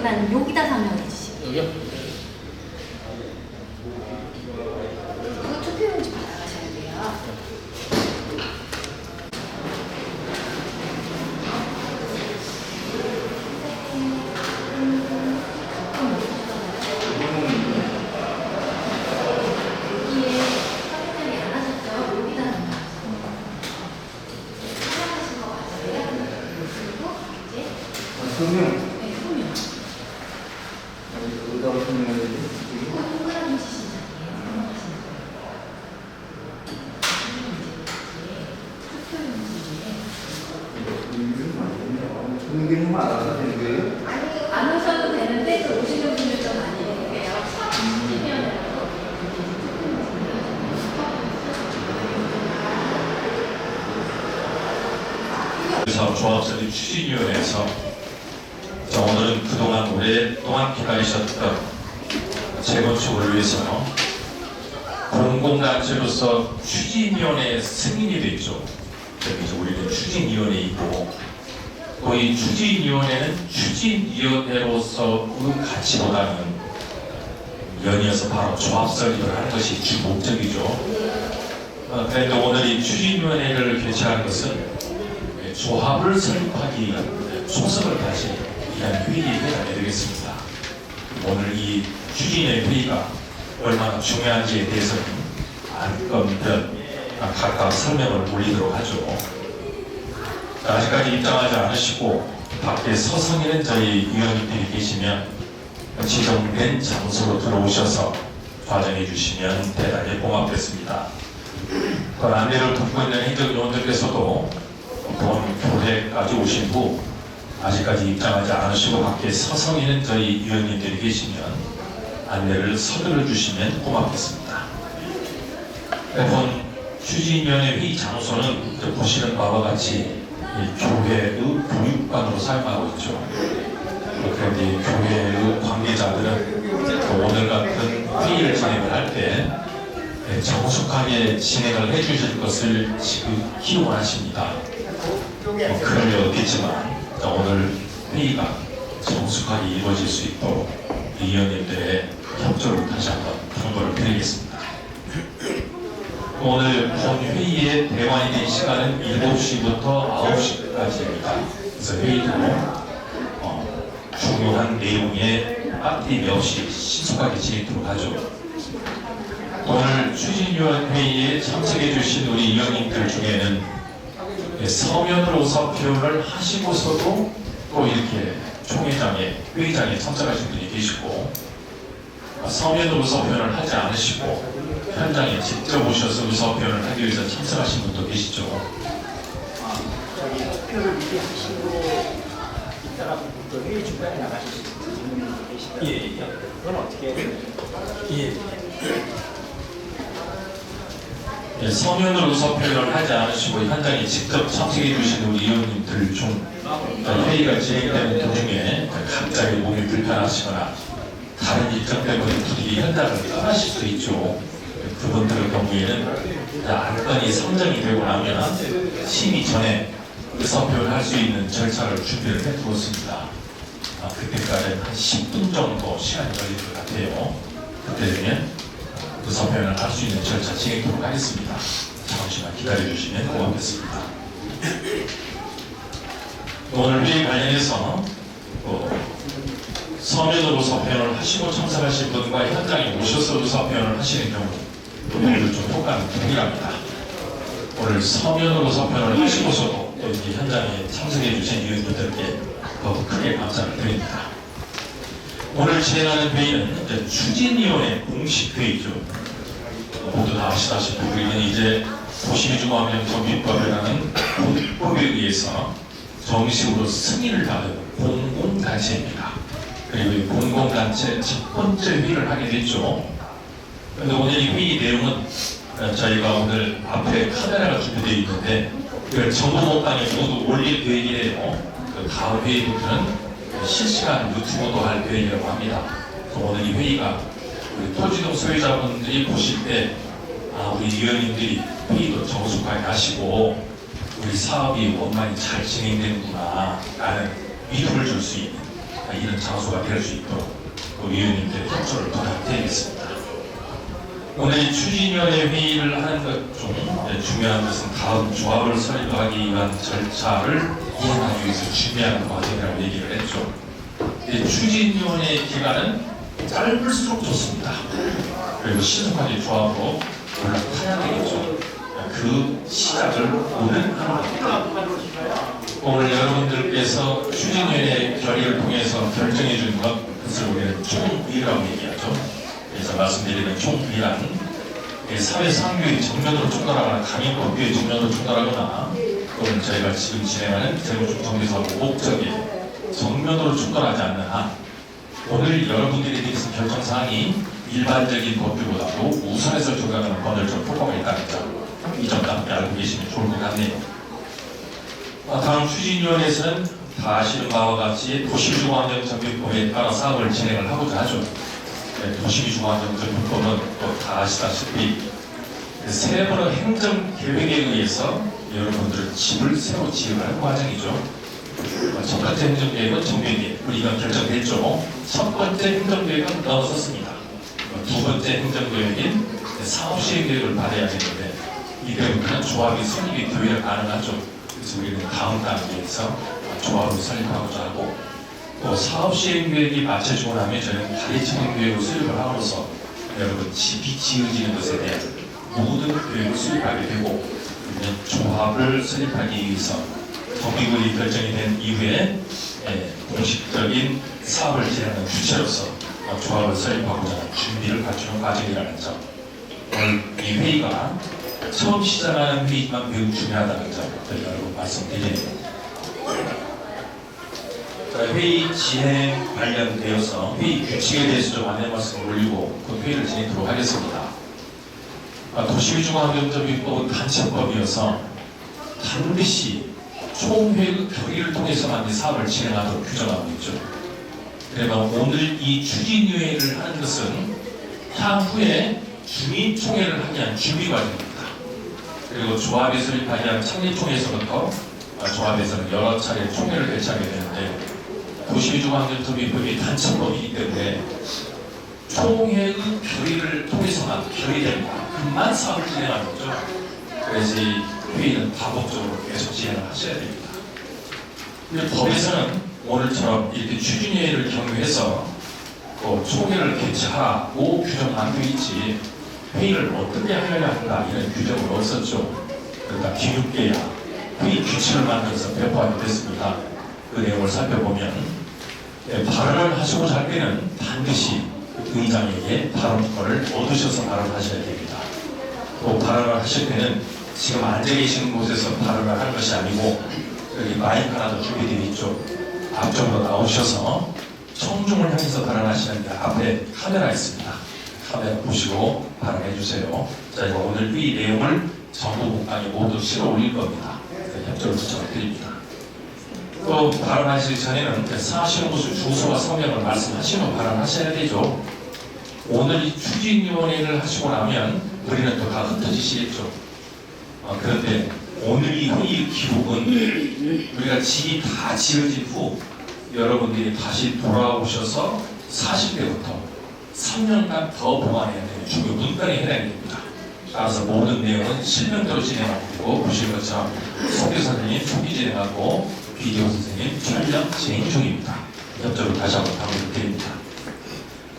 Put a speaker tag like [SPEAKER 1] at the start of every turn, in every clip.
[SPEAKER 1] 여기만 여기다 설명해 주시고.
[SPEAKER 2] 여기요?
[SPEAKER 1] 그거 투표용지 받아가셔야 돼요. 여기에 확인이 안 하셨죠? 여기다 설명하신 거 맞아요? 그리고 이제
[SPEAKER 3] 그러면
[SPEAKER 1] 네, 소명.
[SPEAKER 3] 여기다가 설명해야 되지?
[SPEAKER 1] 이거 동그라미 치신 자리에 설명하시는 거예요.
[SPEAKER 3] 분기는 알아서 되는 거예요?
[SPEAKER 1] 안 오셔도 되는데 그 오시는 분들 좀 많이 해주세요.
[SPEAKER 4] 그래서 조합설립 추진위원회에서 오늘은 그동안 오랫동안 기다리셨던 재건축을 위해서 공공단체로서 추진위원회 승인이 됐죠. 그래서 우리는 추진위원회이고 또 이 추진위원회는 추진위원회로서 그 가치보다는 연이어서 바로 조합설립을 하는 것이 주 목적이죠. 그런데 오늘 이 추진위원회를 개최한 것은 조합을 설립하기 위한 초석을 다시 위한 회의가 되겠습니다. 오늘 이 추진의 회의가 얼마나 중요한지에 대해서는 안건변 각각 설명을 올리도록 하죠. 아직까지 입장하지 않으시고 밖에 서성이는 저희 위원님들이 계시면 지정된 장소로 들어오셔서 과정해 주시면 대단히 고맙겠습니다. 그 안내를 돕고 있는 행정요원들께서도 본 교회까지 오신 후 아직까지 입장하지 않으시고 밖에 서성이는 저희 위원님들이 계시면 안내를 서둘러 주시면 고맙겠습니다. 본 추진위원회 회의 장소는 보시는 바와 같이 이 교회의 교육관으로 사용하고 있죠. 그런데 교회의 관계자들은 오늘 같은 회의를 진행을 할 때 정숙하게 진행을 해주실 것을 지금 기원하십니다. 그러면 없겠지만 오늘 회의가 정숙하게 이루어질 수 있도록 위원님들의 협조를 다시 한번 당부를 드리겠습니다. 오늘 본 회의의 대관인의 시간은 7시부터 9시까지입니다. 그래서 회의도 중요한 내용에 빠뜨림이 없이 신속하게 진행토록 하죠. 오늘 추진위원회의에 참석해 주신 우리 위원님들 중에는 서면으로서 표현을 하시고서도 또 이렇게 총회장에 회의장에 참석하신 분이 계시고 서면으로서 표현을 하지 않으시고 현장에 직접 오셔서 의사 표현을 하기 위해서 참석하신 분도 계시죠.
[SPEAKER 5] 저기 투표를 미리 하시고 이따가 또 회의 중간에 나가실 수 있는 분이 계시다.
[SPEAKER 2] 예.
[SPEAKER 5] 그건 어떻게 해야 돼요?
[SPEAKER 2] 예.
[SPEAKER 4] 서면으로 의사 표현을 하지 않으시고 현장에 직접 참석해 주신 우리 의원님들 중 회의가 진행되는 도중에 갑자기 몸이 불편하시거나 다른 일정 때문에 부디 현장을 떠나실 수도 있죠. 그분들의 경우에는 안건이 선정이 되고 나면 심의 전에 의사표현을 할 수 있는 절차를 준비를 해두었습니다. 그때까지는 한 10분 정도 시간이 걸릴 것 같아요. 그때 되면 의사표현을 할 수 있는 절차 진행하도록 하겠습니다. 잠시만 기다려주시면 고맙겠습니다. 오늘 회의 관련해서 서면으로 의사표현을 하시고 참석하신 분과 현장에 오셔서 의사표현을 하시는 경우 오늘 좀 효과는 동일합니다. 오늘 서면으로 의사표현을 하시고서도 여기 현장에 참석해 주신 위원님들께 더욱 크게 감사를 드립니다. 오늘 진행하는 회의는 추진위원회 공식 회의죠. 모두 다 아시다시피 우리는 이제 도시중앙형 정비법이라는 법에 의해서 정식으로 승인을 받은 공공단체입니다. 그리고 이 공공단체 첫 번째 회의를 하게 됐죠. 그런데 오늘 이 회의 내용은 저희가 오늘 앞에 카메라가 준비되어 있는데 이걸 정보 목방에 모두 올릴 계획이래요. 그 다음 회의부터는 실시간 유튜브도 할 계획이라고 합니다. 오늘 이 회의가 우리 토지동 소유자분들이 보실 때 우리 위원님들이 회의도 정숙하게 하시고 우리 사업이 원만히 잘 진행되는구나 라는 믿음을 줄 수 있는 이런 장소가 될 수 있도록 위원님들의 협조를 부탁드리겠습니다. 오늘 이 추진위원회 회의를 하는 것 중 중요한 것은 다음 조합을 설립하기 위한 절차를 이행하기 위해서 준비하는 과정이라고 얘기를 했죠. 추진위원회 기간은 짧을수록 좋습니다. 그리고 신속하게 조합으로 올라타야 되겠죠. 그 시작을 오늘 하는 겁니다. 오늘 여러분들께서 추진위원회 결의를 통해서 결정해 준 것을 우리는 총의라고 얘기하죠. 그래서 말씀드리는 총의란 사회 상류의 정면으로 충돌하거나 강인법규의 정면으로 충돌하거나 또는 저희가 지금 진행하는 재무중정비사업 목적에 정면으로 충돌하지 않는 한 오늘 여러분들이 내리신 결정사항이 일반적인 법규보다도 우선해서 적용하는 법률적 효과가 있다는 점, 이 점도 함께 알고 계시면 좋을 것 같네요. 다음 추진위원회에서는 다 아시는 바와 같이 도시주거환경정비법에 따라 사업을 진행을 하고자 하죠. 도시주거환경정비법은 또 다 아시다시피 세번의 행정계획에 의해서 여러분들은 집을 새로 지으라는 과정이죠. 첫 번째 행정계획은 정비계획, 우리가 결정됐죠. 첫 번째 행정계획은 넣었었습니다. 두 번째 행정계획인 사업시행계획을 받아야 되는데 이 경우는 조합이 설립이 되어야 가능하죠. 그래서 우리는 다음 단계에서 조합을 설립하고자 하고 또 사업시행계획이 맞춰지고 나면 저는 가리치행계획을 수립을 함으로써 여러분 집이 지어지는 것에 대한 모든 계획을 수립하게 되고 우리는 조합을 설립하기 위해서 정비구역이 결정이 된 이후에 공식적인 사업을 진행하는 주체로서 조합을 설립하고자 하는 준비를 갖추는 과정이라는 점, 오늘 이 회의가 처음 시작하는 회의지만 매우 중요하다는 점 저희가 여러분 말씀드립니다. 회의 진행 관련되어서 회의 규칙에 대해서 좀 안내 말씀을 올리고 그 회의를 진행하도록 하겠습니다. 도시주거환경정비법은 단체법이어서 반드시 총회의 결의를 통해서만 이 사업을 진행하도록 규정하고 있죠. 그러면 오늘 이 추진위회를 하는 것은 향후에 주민총회를 하기 위한 준비 과정입니다. 그리고 조합에 설립하기 위한 창립총회에서부터 조합에서는 여러 차례 총회를 개최하게 되는데 도시주거환경정비법이 단체법이기 때문에 총회의 결의를 통해서만 결의됩니다. 그만 사업을 진행하는 거죠. 그래서 이 회의는 반복적으로 계속 진행을 하셔야 됩니다. 근데 법에서는 오늘처럼 이렇게 추진회의를 경유해서 총회를 개최하라고 규정만 되어 있지 회의를 어떻게 하려야 한다 이런 규정은 없었죠. 그러니까 기획계약 회의 규칙을 만들어서 배포하게 됐습니다. 그 내용을 살펴보면 발언을 하시고자 할 때는 반드시 의장에게 발언권을 얻으셔서 발언하셔야 됩니다. 또 발언을 하실 때는 지금 앉아 계시는 곳에서 발언을 할 것이 아니고 여기 마이크 하나도 준비되어 있죠. 앞쪽으로 나오셔서 청중을 향해서 발언하시는데 앞에 카메라 있습니다. 카메라 보시고 발언해 주세요. 저희가 오늘 이 내용을 정부 공간에 모두 실어 올릴 겁니다. 협조를 부탁드립니다. 또 발언하시기 전에는 사시는 곳의 주소와 성명을 말씀하시고 발언하셔야 되죠. 오늘 이 추진위원회를 하시고 나면 우리는 또 다 흩어지시겠죠. 그런데 오늘 이 회의 기록은 우리가 집이 다 지어진 후 여러분들이 다시 돌아오셔서 40대부터 3년간 더 보관해야 되는 중요 문건에 해당이 됩니다. 따라서 모든 내용은 실명대로 진행하고 있고 보실 것처럼 소개 선생님 초기 진행하고 비디오 선생님 촬영 진행 중입니다. 협조를 다시 한번 당부드립니다.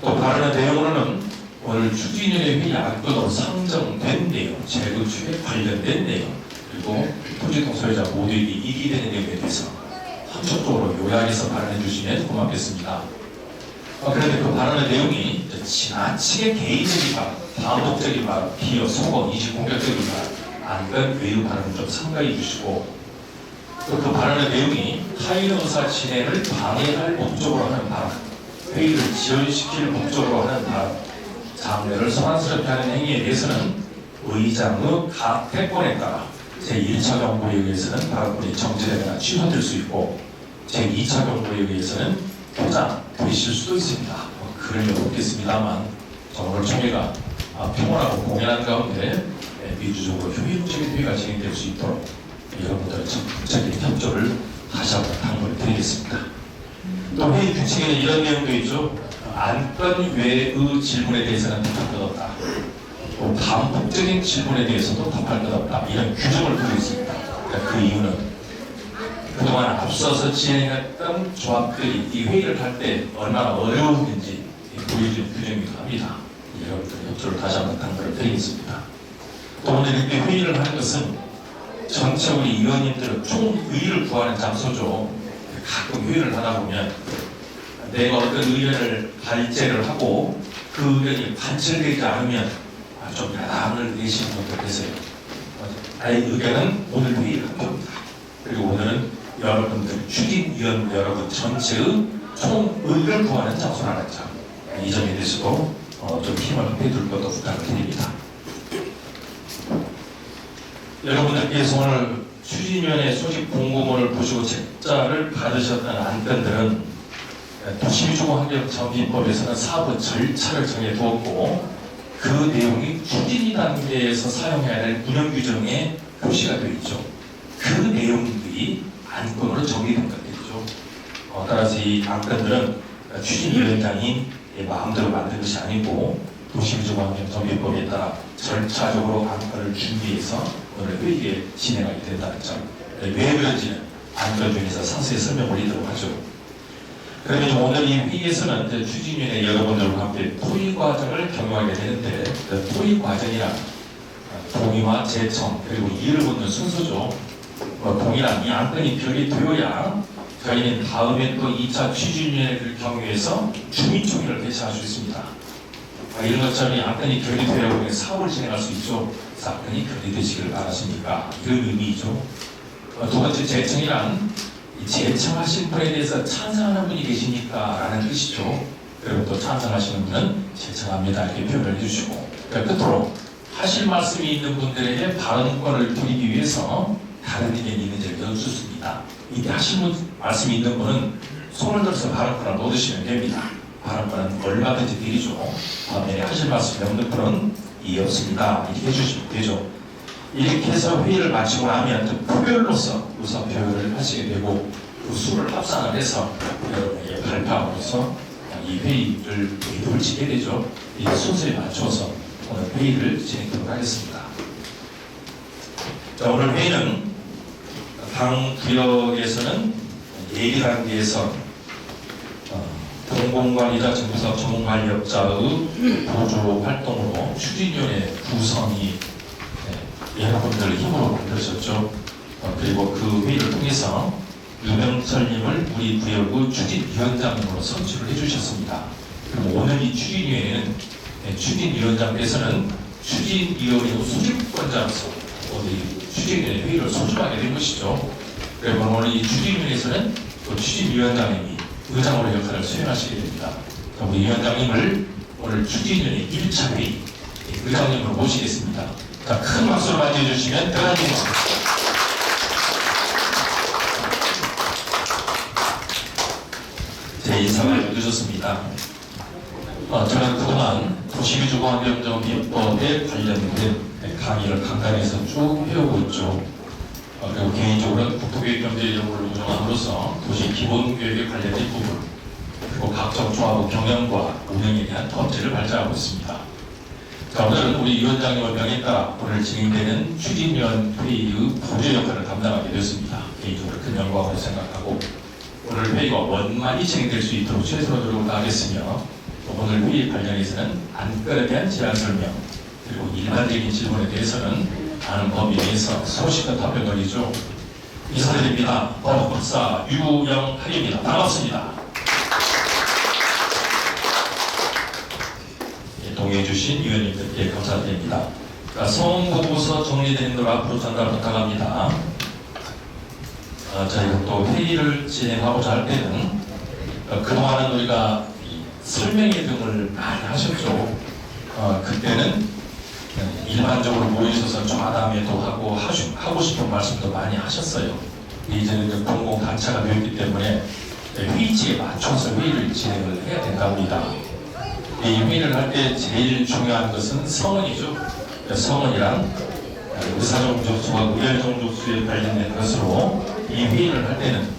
[SPEAKER 4] 또 발언의 내용으로는 오늘 추진위원회 회의 안건으로 상정된 내용, 재건축에 관련된 내용, 그리고 토지동 소유자 모두에게 이익이 되는 내용에 대해서 함축적으로 요약해서 발언해 주시면 고맙겠습니다. 그런데 그 발언의 내용이 지나치게 개인적인 말, 반복적인 말, 비어, 속어, 이직 공격적인 말, 안건 외유 발언을 좀 삼가해 주시고 또 그 발언의 내용이 타인 의사 진행을 방해할 목적으로 하는 발언, 회의를 지연시킬 목적으로 하는 발언, 장례를 소란스럽게 하는 행위에 대해서는 의장의 각 패권에 따라 제1차 경고에 의해서는 발언권이 정지되거나 취소될 수 있고 제2차 경고에 의해서는 포장되실 수도 있습니다. 그럴 리 없겠습니다만 오늘 총회가 평온하고 공연한 가운데 민주적으로 효율적인 회의가 진행될 수 있도록 여러분들의 적극적인 협조를 다시 한번 당부를 드리겠습니다. 또 회의 규칙에는 이런 내용도 있죠. 안건 외의 질문에 대해서는 답할 것 없다. 또 반복적인 질문에 대해서도 답할 것 없다. 이런 규정을 두고 있습니다. 그러니까 그 이유는 그동안 앞서서 진행했던 조합들이 이 회의를 할 때 얼마나 어려웠는지 보여주는 규정이기도 합니다. 여러분들 협조를 다시 한번 당부를 드리겠습니다. 또 오늘 이렇게 회의를 하는 것은 전체 우리 의원님들은 총의를 구하는 장소죠. 가끔 회의를 하다 보면 내가 어떤 의견을 발제를 하고 그 의견이 관철되지 않으면 좀 야당을 내시는 분들 계세요. 나의 의견은 오늘 회의를 한 겁니다. 그리고 오늘은 여러분들 추진위원 여러분 전체의 총의를 구하는 장소라는 점, 이 점에 대해서도 좀 힘을 빼둘 것도 부탁을 드립니다. 여러분들께서 오늘 추진위원회 소집 공고문을 보시고 책자를 받으셨던 안건들은 도시주거환경정비법에서는 사부 절차를 정해두었고 그 내용이 추진 단계에서 사용해야 할 운영규정에 표시가 되어 있죠. 그 내용들이 안건으로 정리된 것들이죠. 따라서 이 안건들은 추진위원장이 마음대로 만든 것이 아니고 도시주거환경정비법에 따라 절차적으로 안건을 준비해서 오늘 회의에 진행하게 된다는 점. 왜 그런지는 안건 중에서 상세히 설명드리도록 하죠. 그러면 오늘 이 회의에서는 추진위원회 여러분들과 함께 토의 과정을 경영하게 되는데 그 토의 과정이란 동의와 제청 그리고 이의를 묻는 순서죠. 동의란 이 안건이 결의되어야 저희는 다음에 또 2차 추진위원회를 경유해서 주민총회를 개최할 수 있습니다. 이런 것처럼 이 안건이 결의되어야 사업을 진행할 수 있죠. 그래서 안건이 결의되시기를 바라십니까? 이런 의미이죠. 두 번째 제청이란 제청하신 분에 대해서 찬성하는 분이 계십니까? 라는 뜻이죠. 그리고 또 찬성하시는 분은 제청합니다. 이렇게 표현을 해주시고 끝으로 하실 말씀이 있는 분들에게 발언권을 드리기 위해서 다른 의견이 있는지를 여쭙습니다. 이때 하실 말씀이 있는 분은 손을 들어서 발언권을 얻으시면 됩니다. 발언권은 얼마든지 드리죠. 다음에 하실 말씀이 없는 분은 이해 없습니다. 이렇게 해주시면 되죠. 이렇게 해서 회의를 마치고 나면 표별로서 의사 표현을 하시게 되고 그 수를 합산을 해서 여러분에게 발표함으로써 이 회의를 치게 되죠. 이 순서에 맞춰서 오늘 회의를 진행하도록 하겠습니다. 자, 오늘 회의는 당 구역에서는 예비 단계에서 공공관리자 정부사업 전문관리업자의 보조 활동으로 추진위원회 구성이 여러분들 힘으로 만들어졌죠. 그리고 그 회의를 통해서 유명철님을 우리 구역의 추진위원장으로 선출을 해주셨습니다. 그럼 오늘 이 추진위원회는 추진위원장께서는 추진위원회 수집권자로서 오늘 추진위원회 회의를 소집하게 된 것이죠. 그리고 오늘 이 추진위원회에서는 또 추진위원장님이 의장으로 역할을 수행하시게 됩니다. 우리 위원장님을 오늘 추진위원회 1차 회의 의장님으로 모시겠습니다. 자, 큰 박수를 맞이해 주시면 대단하겠습니다. 제 인사가 늦었습니다. 저는 그동안 도시주거환경정비법에 관련된 강의를 강단에서 쭉 해오고 있죠. 그리고 개인적으로는 국토교육경제연구를 운영함으로써 도시 기본교육에 관련된 부분 그리고 각종 조합의 경영과 운영에 대한 검토를 발전하고 있습니다. 자, 오늘은 우리 위원장님의 명에 따라 오늘 진행되는 추진위원 회의의 보조 역할을 담당하게 되었습니다. 개인적으로 큰 영광으로 생각하고 오늘 회의가 원만히 진행될 수 있도록 최선을 노력을 다하겠으며 오늘 회의 관련해서는 안건에 대한 제안 설명 그리고 일반적인 질문에 대해서는 아는 범위 내에서 소식과 답변드리죠. 인사드립니다. 법학박사 유영학입니다. 반갑습니다. 동의해주신 위원님들께 감사드립니다. 성보고서 정리되는 걸 앞으로 전달 부탁합니다. 저희가 또 회의를 진행하고자 할 때는 그동안은 우리가 설명회 등을 많이 하셨죠. 그때는 일반적으로 모이셔서 좌담회도 하고 싶은 말씀도 많이 하셨어요. 이제는 공공단체가 되었기 때문에 회의지에 맞춰서 회의를 진행을 해야 된답니다. 이 회의를 할 때 제일 중요한 것은 성원이죠. 성원이란 의사정족수와 의열정족수에 관련된 것으로 이 회의를 할 때는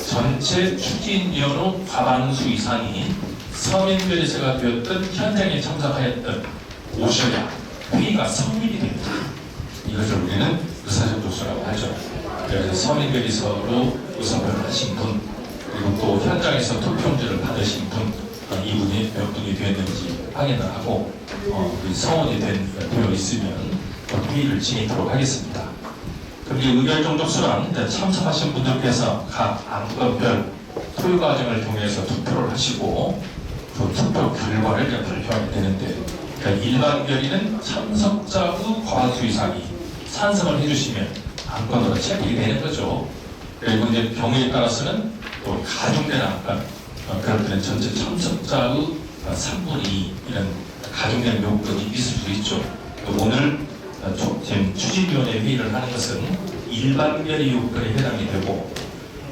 [SPEAKER 4] 전체 추진위원회 과반수 이상이 서민별에서가 되었던 현장에 참석하였던 오셔야 회의가 성립이 됩니다. 이것을 우리는 의사전도서라고 하죠. 그래서 서민별에서로 의사표현을 하신 분, 그리고 또 현장에서 투표용지를 받으신 분, 이분이 몇 분이 되었는지 확인을 하고 성원이 된 되어 있으면 회의를 진행하도록 하겠습니다. 그럼 이 의결 종족수란 참석하신 분들께서 각 안건별 토의 과정을 통해서 투표를 하시고 그 투표 결과를 발표하게 되는데, 그러니까 일반 결의는 참석자의 과반수 이상이 찬성을 해주시면 안건으로 채택이 되는 거죠. 그리고 이제 경우에 따라서는 또 가중된 안건, 그럴 때는 전체 참석자의 3분의 2 이런 가중된 요건이 있을 수 있죠. 오늘 지금 추진위원회 회의를 하는 것은 일반결의 요건에 해당이 되고,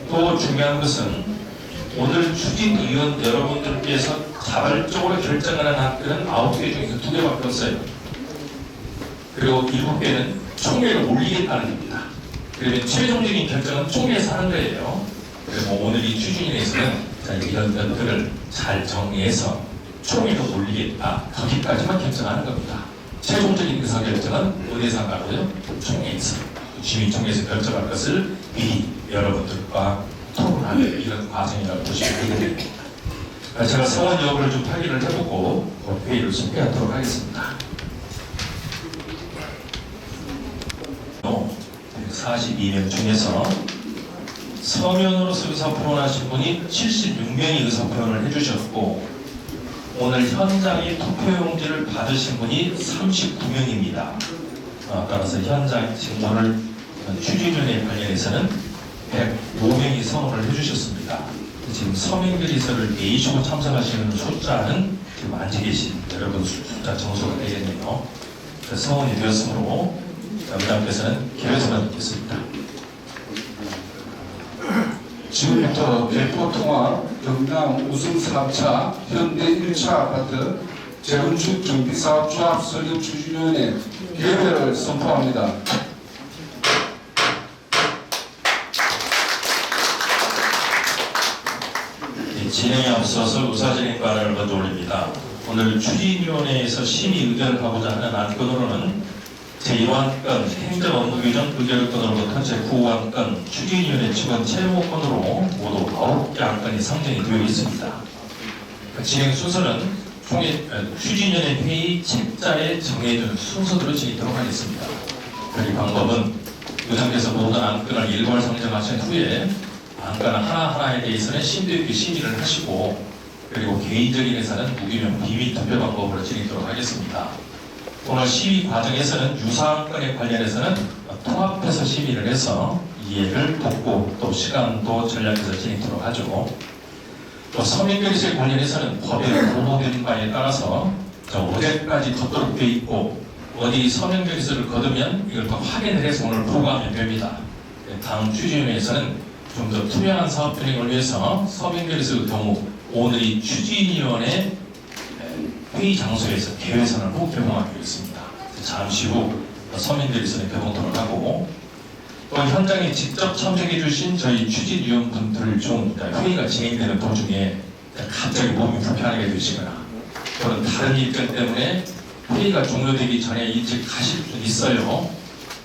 [SPEAKER 4] 또 중요한 것은 오늘 추진위원 여러분들께서 자발적으로 결정하는 안건은 9개 중에서 2개밖에 없어요. 그리고 7개는 총회를 올리겠다는 겁니다. 그러면 최종적인 결정은 총회에서 하는 거예요. 그리고 오늘 이 추진위에서는 이런 것들을 잘 정리해서 총회로 올리겠다, 거기까지만 결정하는 겁니다. 최종적인 의사결정은 어디서 총회에서, 주민총회에서 결정할 것을 미리 여러분들과 토론하는 이런 과정이라고 보시면 되겠습니다. 제가 성원 여부를 좀 확인을 해보고 회의를 소개하도록 하겠습니다. 42명 중에서 서면으로서 의사표현하신 분이 76명이 의사표현을 해주셨고, 오늘 현장에 투표용지를 받으신 분이 39명입니다. 따라서 현장 지금 오늘 추진위원회 관련해서는 105명이 성원을 해주셨습니다. 지금 서명결의서를 내시고 참석하시는 숫자는 지금 앉아 계신 여러분 숫자 정수가 되겠네요. 성원이 되었으므로 의장께서는 개회서만 듣겠습니다.
[SPEAKER 2] 지금부터 대포통합 경남 우승 3차 현대 1차 아파트 재건축 정비사업 조합 설립 추진위원회 개회를 선포합니다.
[SPEAKER 4] 진행에 앞서서 의사진행 발언을 먼저 올립니다. 오늘 추진위원회에서 심의 의결을 하고자 하는 안건으로는 제1호안건 행정업무규정 의결건으로부터 제9호안건 추진위원회 측은 채무건으로 모두 9개 안건이 상정이 되어 있습니다. 진행 순서는 추진위원회 회의 책자에 정해준 순서대로 진행하도록 하겠습니다. 이 방법은 의장께서 모든 안건을 일괄 상정하신 후에 안건 하나하나에 대해서는 심도 있게 심의를 하시고, 그리고 개인적인 회사는 무기명 비밀 투표 방법으로 진행하도록 하겠습니다. 오늘 심의 과정에서는 유사안건에 관련해서는 통합해서 심의를 해서 이해를 돕고 또 시간도 전략해서 진행하도록 하죠. 또 서민결의서에 관련해서는 법에 보호된 바에 따라서 어제까지 걷도록 되어 있고, 어디 서명결의서를 거두면 이걸 또 확인을 해서 오늘 보고하면 됩니다. 다음 추진위원회에서는 좀 더 투명한 사업 진행을 위해서 서명결의서의 경우 오늘이 추진위원회 회의 장소에서 개회선을 꼭 개봉하기로 했습니다. 잠시 후 서명결의서는 개봉토록 하고, 또 현장에 직접 참석해 주신 저희 추진위원분들 중 회의가 진행되는 도중에 갑자기 몸이 불편하게 되시거나 또는 다른 일정 때문에 회의가 종료되기 전에 일찍 가실 수 있어요.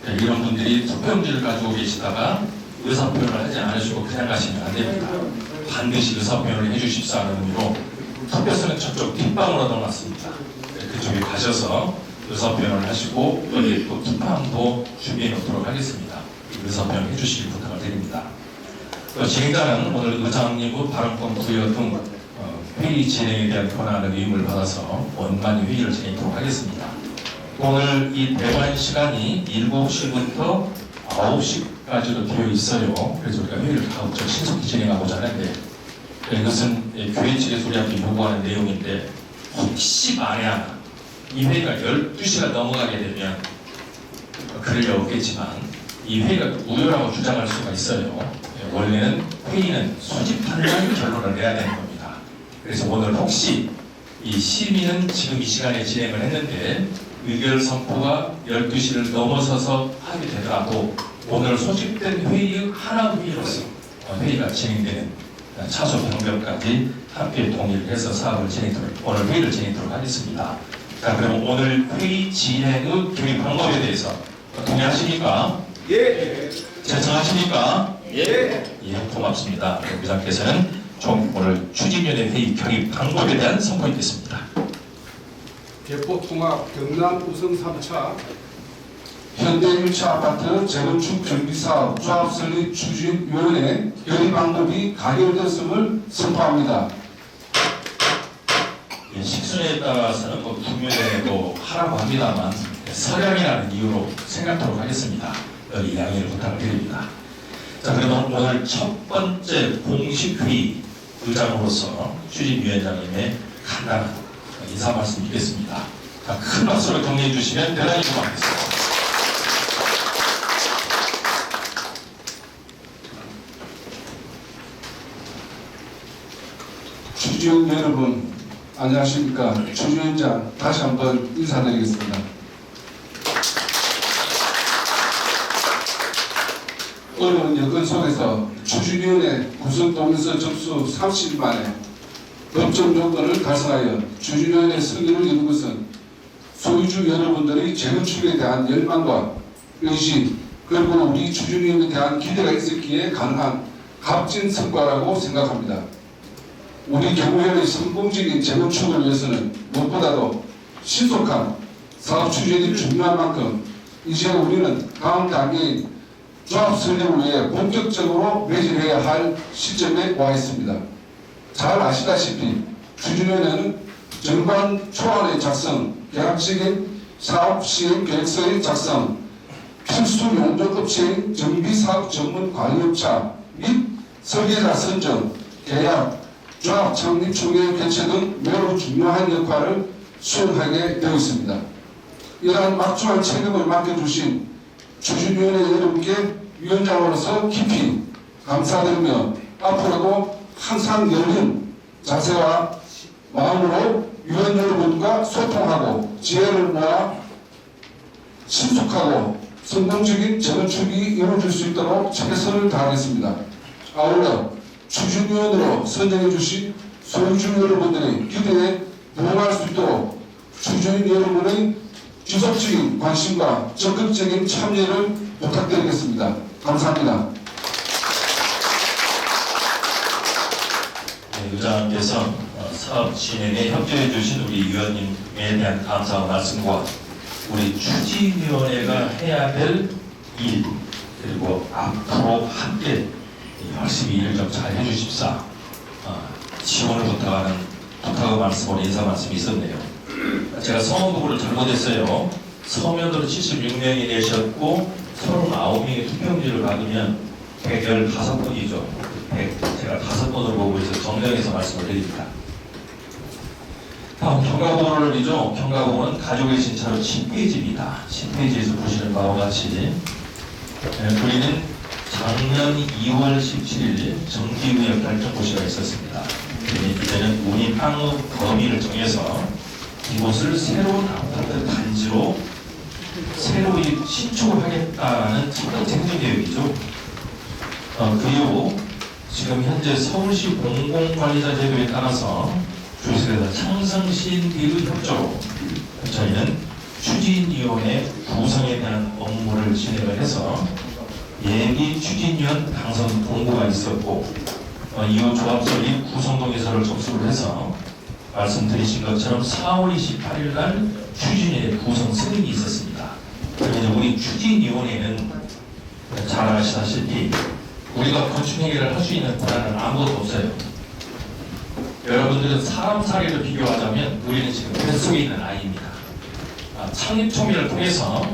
[SPEAKER 4] 이런 분들이 투표용지를 가지고 계시다가 의사표현을 하지 않으시고 그냥 가시면 안 됩니다. 반드시 의사표현을 해주십사 하는 의미로 투표소는 저쪽 뒷방으로 넣어놨습니다. 그쪽에 가셔서 의사표현을 하시고 여기 또 투표함도 준비해 놓도록 하겠습니다. 의사표현 해주시길 부탁을 드립니다. 또 진행자는 오늘 의장님의 발언권 부여 등 회의 진행에 대한 권한을 위임을 받아서 원만히 회의를 진행하도록 하겠습니다. 오늘 이 대관 시간이 7시부터 9시까지로 되어 있어요. 그래서 우리가 회의를 다음 주 신속히 진행하고자 하는데, 이것은 교회 측에서 우리한테 요구하는 내용인데, 혹시 만약 이 회의가 12시가 넘어가게 되면 그럴 리 없겠지만 이 회의가 무효라고 주장할 수가 있어요. 원래는 회의는 소집하는 결론을 내야 되는 겁니다. 그래서 오늘 혹시 이 심의는 지금 이 시간에 진행을 했는데 의결 선포가 12시를 넘어서서 하게 되더라도 오늘 소집된 회의의 하나 회의로서 회의가 진행되는 차소 변경까지 함께 동의를 해서 사업을 오늘 회의를 진행하도록 하겠습니다. 자, 그럼 오늘 회의 진행의 결의 방법에 대해서 동의하십니까?
[SPEAKER 3] 예.
[SPEAKER 4] 제청하십니까?
[SPEAKER 3] 예.
[SPEAKER 4] 예, 고맙습니다. 부장께서는 오늘 추진위원회 회의 결의 방법에 대한 선포이 있겠습니다.
[SPEAKER 2] 대포통합 경남 우성 3차 현대 1차 아파트 재건축 정비사업 조합 설립 추진위원회 결의 방법이 가결되었음을 선포합니다.
[SPEAKER 4] 예, 식순에 따라서는 국민회도 하라고 합니다만 서량이라는 이유로 생각하도록 하겠습니다. 여기 양해를 부탁을 드립니다. 자, 그러면 오늘 첫 번째 공식 회의 의장으로서 추진위원장님의 간단한 인사 말씀 드리겠습니다. 자, 큰 박수로 격려해 주시면 대단히 고맙겠습니다.
[SPEAKER 2] 추진 여러분 안녕하십니까. 추진위원장 다시 한번 인사드리겠습니다. 어려운 여건 속에서 추진위원회 구성동에서 접수 30일 만에 법정 조건을 달성하여 추진위원회 승인을 이룬 것은 소유주 여러분들의 재건축에 대한 열망과 의지 그리고 우리 추진위원회에 대한 기대가 있었기에 가능한 값진 성과라고 생각합니다. 우리 경우회의 성공적인 재건축을 위해서는 무엇보다도 신속한 사업 추진이 중요한 만큼 이제 우리는 다음 단계인 조합 설립을 위해 본격적으로 매진해야 할 시점에 와 있습니다. 잘 아시다시피 추진위원회는 정관 초안의 작성, 계약적인 사업 시행 계획서의 작성, 필수 용적 업체인 정비사업 전문 관리업체 및 설계자 선정, 계약, 조합 창립 총회 개최 등 매우 중요한 역할을 수행하게 되어 있습니다. 이러한 막중한 책임을 맡겨주신 추진위원회 여러분께 위원장으로서 깊이 감사드리며 앞으로도 항상 열린 자세와 마음으로 위원 여러분과 소통하고 지혜를 모아 신속하고 성공적인 재건축이 이루어질 수 있도록 최선을 다하겠습니다. 아울러 추진위원으로 선정해 주신 소유주 여러분들의 기대에 부응할 수 있도록 추진 여러분의 지속적인 관심과 적극적인 참여를 부탁드리겠습니다. 감사합니다.
[SPEAKER 4] 네, 의장께서 사업 진행에 협조해 주신 우리 위원님에 대한 감사의 말씀과 우리 추진위원회가 해야 될 일 그리고 앞으로 함께 열심히 일을 좀 잘 해주십사 지원을 부탁의 말씀으로 인사 말씀이 있었네요. 제가 성원 부분을 잘못했어요. 서면으로 76명이 내셨고 39명의 투표용지를 받으면 115분이죠. 제가 5번으로 보고 있어서 정정해서 말씀을 드립니다. 다음 경과보고를이죠. 경과보고는 가지고 계신 차로 10페이지입니다. 10페이지에서 보시는 바와 같이 우리는 작년 2월 17일 정기구역 결정고시가 있었습니다. 이제는 우리 땅의 범위를 정해서 이곳을 새로운 아파트 단지로 새로이 신축을 하겠다는 첫 번째 행정계획이죠. 그 이후 지금 현재 서울시 공공관리자 제도에 따라서 주식회사 창성시인기의 협조로 저희는 추진위원회 구성에 대한 업무를 진행을 해서 예비 추진위원 당선 공고가 있었고 이후 조합설립 구성동의서를 접수를 해서 말씀드리신 것처럼 4월 28일 날 추진위원회 구성 승인이 있었습니다. 그러면 우리 추진위원회는 잘 아시다시피 우리가 건축행위를 할 수 있는 권한은 아무것도 없어요. 여러분들은 사람 사례를 비교하자면 우리는 지금 뱃속에 있는 아이입니다. 창립 총회를 통해서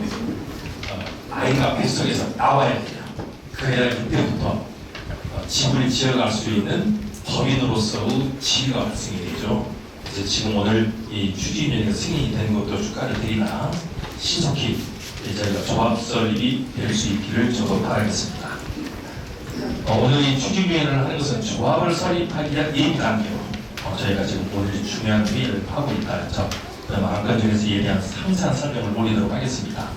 [SPEAKER 4] 아이가 뱃속에서 나와야 돼요. 그래야 이때부터 집을 지어갈 수 있는 법인으로서의 지위가 발생이 되죠. 그래서 지금 오늘 이 추진위원회가 승인이 된 것도 축하를 드리나 신속히 저희가 조합 설립이 될 수 있기를 저도 바라겠습니다. 오늘 이 추진위원회를 하는 것은 조합을 설립하기 위한 예비 단계로 저희가 지금 오늘 중요한 회의를 하고 있다는 점 마음가짐에서 이에 대한 상세한 설명을 올리도록 하겠습니다.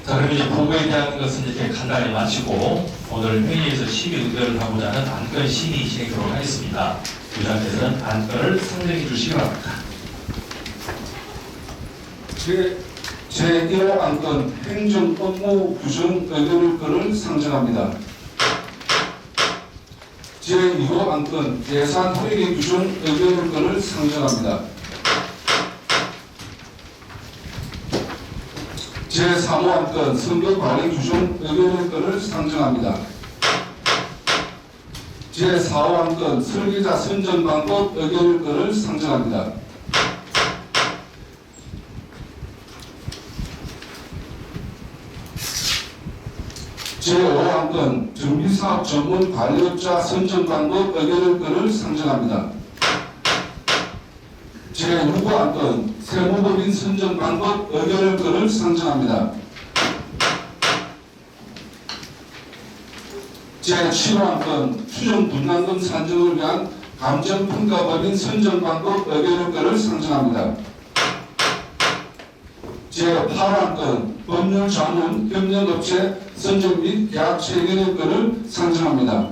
[SPEAKER 4] 자, 그럼 이제 보고에 대한 것은 이렇게 간단히 마치고 오늘 회의에서 심의 의결을 하고자 하는 안건 심의 진행하도록 하겠습니다. 의장께서는 안건을 상정해 주시기 바랍니다.
[SPEAKER 2] 제1호 안건 행정 업무 규정 의결권을 상정합니다. 제2호 안건 예산 회계 규정 의결권을 상정합니다. 제3호 안건 선거관리 규정 의결권을 상정합니다. 제4호 안건 설계자 선정 방법 의결권을 상정합니다. 제5안건 정비사업 전문 관리업자 선정 방법 의결권을 상정합니다. 제6안건 세무법인 선정 방법 의결권을 상정합니다. 제7호안건 추정 분담금 산정을 위한 감정평가법인 선정 방법 의결권을 상정합니다. 제8호안건 법률 자문 협력업체 선정 및 계약 체결권을 상정합니다.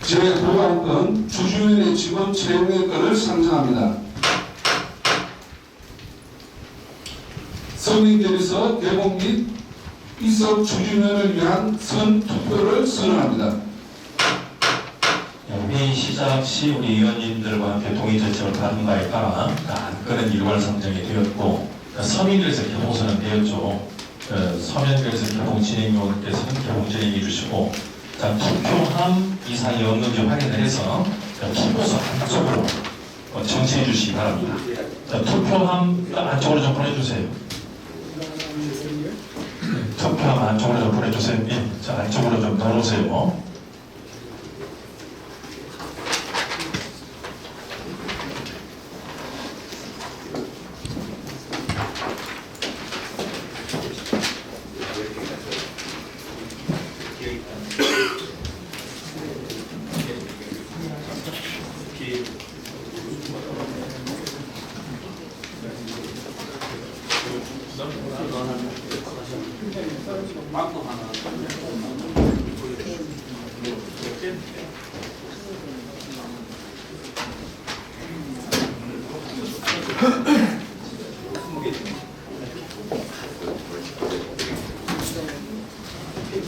[SPEAKER 2] 제9호안건 주주연의 직원 채용권을 상정합니다. 서민결의서 개봉 및 이석 주주연을 위한 선투표를 선언합니다.
[SPEAKER 4] 회의 시작 시 우리 의원님들과 함께 동의 절차를 받은 바에 따라 안건은 일괄 상정이 되었고 서민들에서 개봉선은 되었죠. 서면결에서 개봉 진행위원께서는 개봉 진행해 주시고 투표함 이상이 없는지 확인을 해서 투표소 안쪽으로 정치해 주시기 바랍니다. 투표함 안쪽으로 좀 보내주세요. 투표함 안쪽으로 좀 보내주세요. 예, 자, 안쪽으로 좀 넣어놓으세요.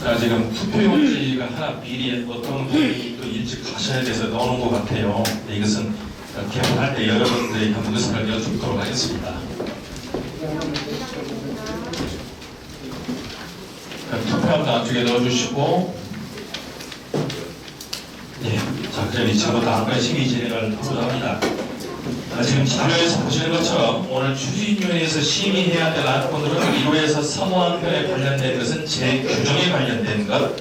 [SPEAKER 4] 자, 지금 투표용지가 하나 미리 어떤 분이 또 일찍 가셔야 돼서 넣어놓은 것 같아요. 네, 이것은 개봉할 때 여러분들이 한번 의사를 여쭙도록 하겠습니다. 투표함도 안쪽에 넣어주시고, 예, 자, 그럼 지금부터 안건 심의 진행을 하고자 합니다. 지금 자료에서 보시는 것처럼 오늘 추진위원회에서 심의해야 될 안건으로 1호에서 3호 안건에 관련된 것은 재규정에 관련된 것,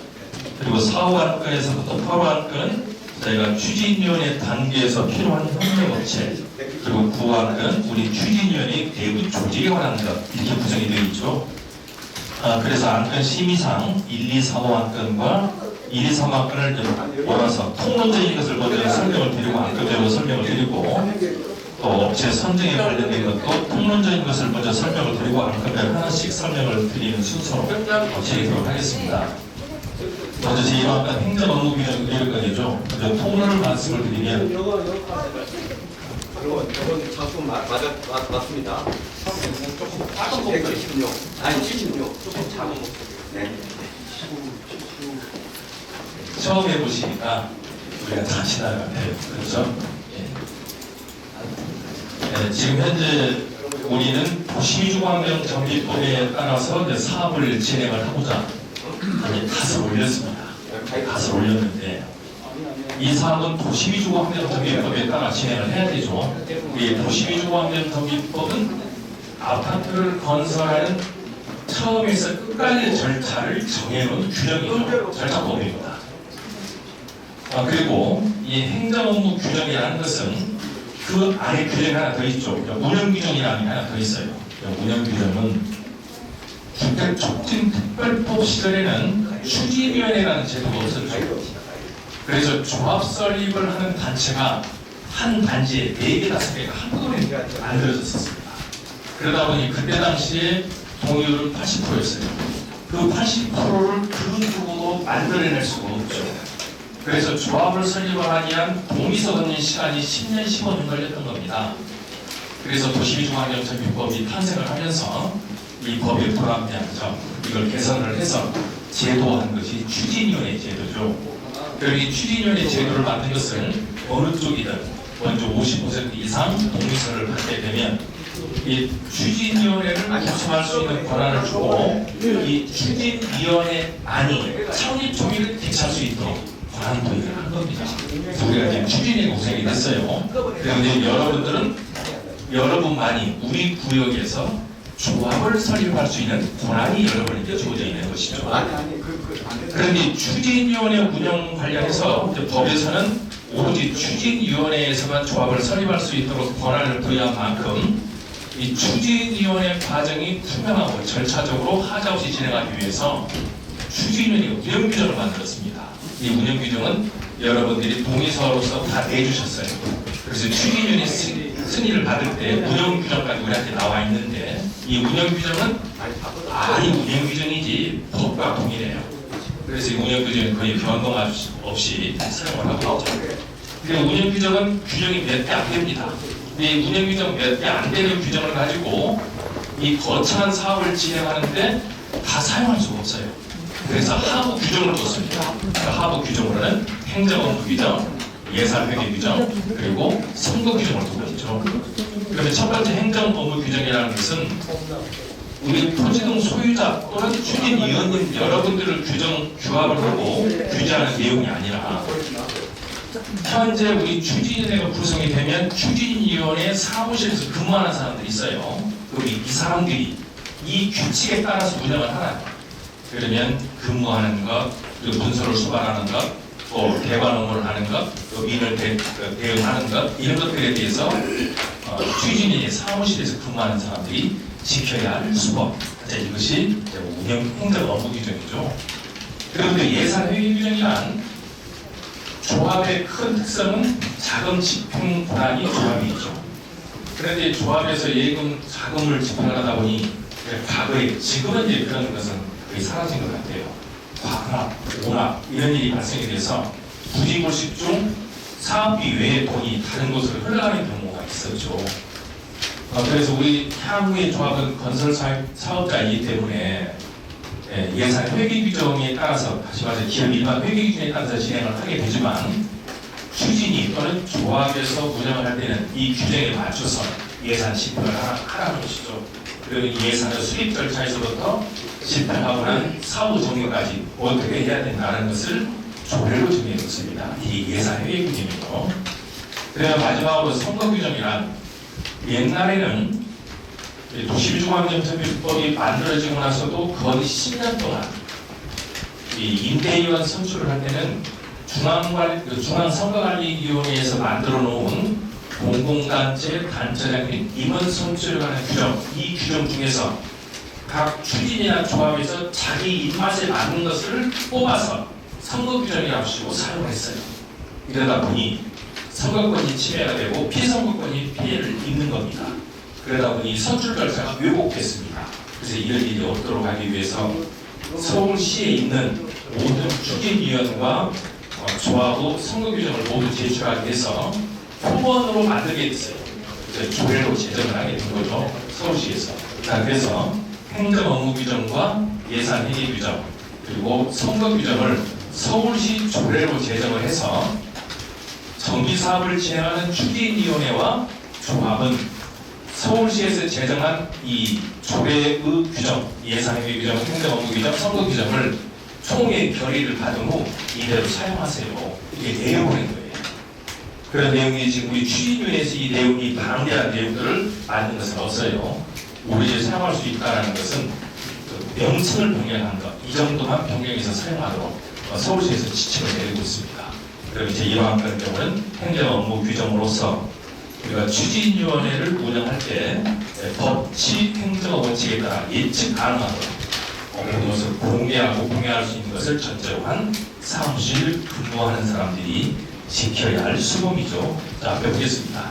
[SPEAKER 4] 그리고 4호 안건에서부터 8호 안건은 저희가 추진위원회 단계에서 필요한 협력업체, 그리고 9호 안건은 우리 추진위원회 내부 조직에 관한 것, 이렇게 구성이 되어 있죠. 그래서 안건 심의상 1, 2, 3호 안건과 1, 2, 3호 안건을 몰아서 통론적인 것을 먼저 설명을 드리고 안건대로 설명을 드리고, 또 업체 선정에 관련된 것도 통론적인 것을 먼저 설명을 드리고 안건별 하나씩 설명을 드리는 순서로 진행하도록 하겠습니다. 먼저 제1호안건 행정 업무 규정 의결권이죠. 먼저 통론을 말씀을 드리면
[SPEAKER 6] 저건 작품 맞습니다. 176. 아니 76. 조금 작은 목소리. 네.
[SPEAKER 4] 처음 해보시니까 우리가 다시 나가요. 그렇죠? 네, 지금 현재 우리는 도시주거환경정비법에 따라서 이제 사업을 진행을 하고자 갓을 올렸습니다. 갓을 올렸는데 이 사업은 도시주거환경정비법에 따라 진행을 해야 되죠. 이 도시주거환경정비법은 아파트를 건설하는 처음에서 끝까지 절차를 정해놓은 규정이죠. 절차법입니다. 그리고 이 행정업무 규정이라는 것은 그 안에 규정이 하나 더 있죠. 운영규정이라는 게 하나 더 있어요. 운영규정은 주택촉진특별법 시절에는 추진위원회라는 제도가 없었죠. 그래서 조합 설립을 하는 단체가 한 단지에 4개, 5개가 한꺼번에 만들어졌었습니다. 그러다 보니 그때 당시에 동의율은 80%였어요. 그 80%를 그 누구도 만들어낼 수가 없죠. 그래서 조합을 설립하기 위한 동의서 얻는 시간이 10년, 15년 걸렸던 겁니다. 그래서 도시민주환경정비법이 탄생을 하면서 이 법에 불합리한 점, 이걸 개선을 해서 제도한 것이 추진위원회 제도죠. 그리고 이 추진위원회 제도를 만든 것을 어느 쪽이든 먼저 50% 이상 동의서를 받게 되면 이 추진위원회를 구성할 수 있는 권한을 주고 이 추진위원회안이 창립 조기를 개최할 수 있도록 권한 도입을 한 겁니다. 그래서 우리가 지금 추진위가 구성이 됐어요. 그런데 여러분들은 여러분만이 우리 구역에서 조합을 설립할 수 있는 권한이 여러분에게 주어져 있는 것이죠. 그런데 추진위원회 운영 관련해서 이제 법에서는 오로지 추진위원회에서만 조합을 설립할 수 있도록 권한을 부여한 만큼 이 추진위원회 과정이 투명하고 절차적으로 하자 없이 진행하기 위해서 추진위원회 운영규정을 만들었습니다. 이 운영규정은 여러분들이 동의서로서 다 내주셨어요. 그래서 추진위원회 승인을 받을 때 운영규정까지 우리한테 나와 있는데 이 운영규정은 운영규정이지 법과 동일해요. 그래서 이 운영규정은 거의 변동 없이 사용을 하고 있죠. 그리고 운영규정은 규정이 몇 개 안 됩니다. 이 운영규정 몇 개 안 되는 규정을 가지고 이 거창한 사업을 진행하는데 다 사용할 수가 없어요. 그래서 하부 규정을 뒀습니다. 하부 규정으로는 행정업무규정, 예산회계규정, 그리고 선거규정을 두고 있죠. 그러면 첫 번째 행정업무규정이라는 것은 우리 토지등 소유자 또는 추진위원님 여러분들을 규합을 하고 규제하는 내용이 아니라 현재 우리 추진위원회가 구성이 되면 추진위원회 사무실에서 근무하는 사람들이 있어요. 그리고 이 사람들이 이 규칙에 따라서 운영을 하나요. 그러면 근무하는 것, 그리고 문서를 수반하는 것, 또 대관 업무를 하는 것, 또 민을 대응하는 것, 이런 것들에 대해서 추진위원회 사무실에서 근무하는 사람들이 지켜야 할 수법. 이것이 운영 행정 업무 규정이죠. 그런데 예산 회계 규정이란 조합의 큰 특성은 자금 집행 권한이 조합이죠. 그런데 조합에서 예금 자금을 집행하다 보니 과거에 지금은 이제 그런 것은 거의 사라진 것 같아요. 과납, 오납 이런 일이 발생이 돼서 부지불식 중 사업비 외에 돈이 다른 곳으로 흘러가는 경우가 있었죠. 그래서 우리 향후의 조합은 건설 사업자이기 때문에 예산 회계 규정에 따라서 다시 말해서 기업 일반 회계 규정에 따라서 진행을 하게 되지만 추진이 또는 조합에서 운영을 할 때는 이 규정에 맞춰서 예산 집행을 하라는 것이죠. 그리고 이 예산의 수립 절차에서부터 집행하고 난 사후 정리까지 어떻게 해야 된다는 것을 조례로 정해놓습니다. 이 예산 회계 규정이고, 그리고 마지막으로 선거 규정이란 옛날에는 도시민주환경정비법이 만들어지고 나서도 거의 10년 동안 이 임대위원 선출을 할 때는 중앙선거관리위원회에서 만들어 놓은 공공단체 단체장의 임원 선출을 하는 규정, 이 규정 중에서 각 추진이나 조합에서 자기 입맛에 맞는 것을 뽑아서 선거 규정이라고 하시고 사용했어요. 이러다 보니 선거권이 침해가 되고 피선거권이 피해를 입는 겁니다. 그러다 보니 선출 절차가 왜곡됐습니다. 그래서 이런 일이 없도록 하기 위해서 서울시에 있는 모든 추진위원과 조합 선거 규정을 모두 제출하기 위해서 표본으로 만들게 됐어요. 그래서 조례로 제정을 하게 된 거죠. 서울시에서. 그래서 행정업무규정과 예산회계규정 그리고 선거규정을 서울시 조례로 제정을 해서 정비사업을 진행하는 추진위원회와 조합은 서울시에서 제정한 이 조례의 규정, 예산회계 규정, 행정업무규정, 선거규정을 총회 결의를 받은 후 이대로 사용하세요. 이게 내용을 한 거예요. 그런 내용이 지금 우리 추진위원회에서 이 내용이 방대한 내용들을 만든 것은 없어요. 우리 집에 사용할 수 있다는 것은 그 명칭을 변경한 것, 이 정도만 변경해서 사용하도록 서울시에서 지침을 내리고 있습니다. 그리고 이제 이러한 그런 경우는 행정업무 규정으로서 우리가 추진위원회를 운영할 때 법치 행정 원칙에 따라 예측 가능하도록 모든 것을 공개하고 공개할 수 있는 것을 전제로 한 사무실 근무하는 사람들이 지켜야 할 수범이죠. 자, 앞에 보겠습니다.